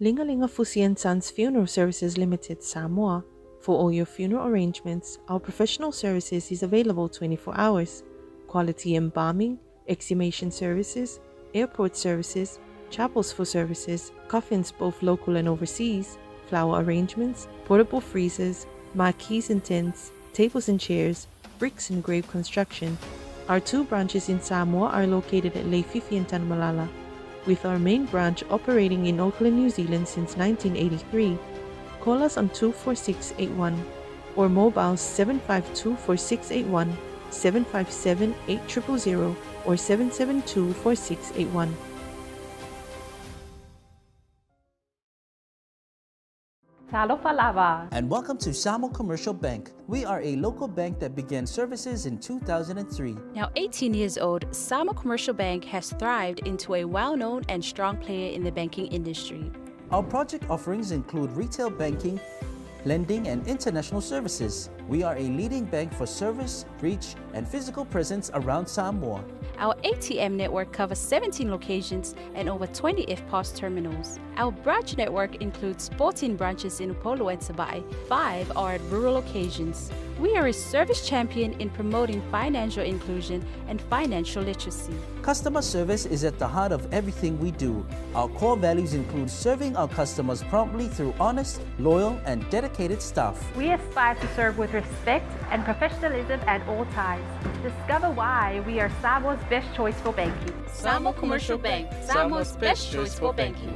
Lingalinga Fusi and Sons Funeral Services Limited, Samoa. For all your funeral arrangements, our professional services is available 24 hours. Quality embalming, exhumation services, airport services, chapels for services, coffins both local and overseas, flower arrangements, portable freezers, marquees and tents, tables and chairs, bricks and grave construction. Our 2 branches in Samoa are located at Leififi and Tanmalala, with our main branch operating in Auckland, New Zealand since 1983. Call us on 24681 or mobile 752-4681, 757-8000 or 772-4681. Talofa lava. And welcome to Samoa Commercial Bank. We are a local bank that began services in 2003. Now 18 years old, Samoa Commercial Bank has thrived into a well-known and strong player in the banking industry. Our project offerings include retail banking, lending, and international services. We are a leading bank for service, reach, and physical presence around Samoa. Our ATM network covers 17 locations and over 20 FPOS terminals. Our branch network includes 14 branches in Upolu and Sabai. 5 are at rural locations. We are a service champion in promoting financial inclusion and financial literacy. Customer service is at the heart of everything we do. Our core values include serving our customers promptly through honest, loyal, and dedicated staff. We aspire to serve with respect and professionalism at all times. Discover why we are Samoa's best choice for banking. Samoa Commercial Bank, Samoa's best choice for banking.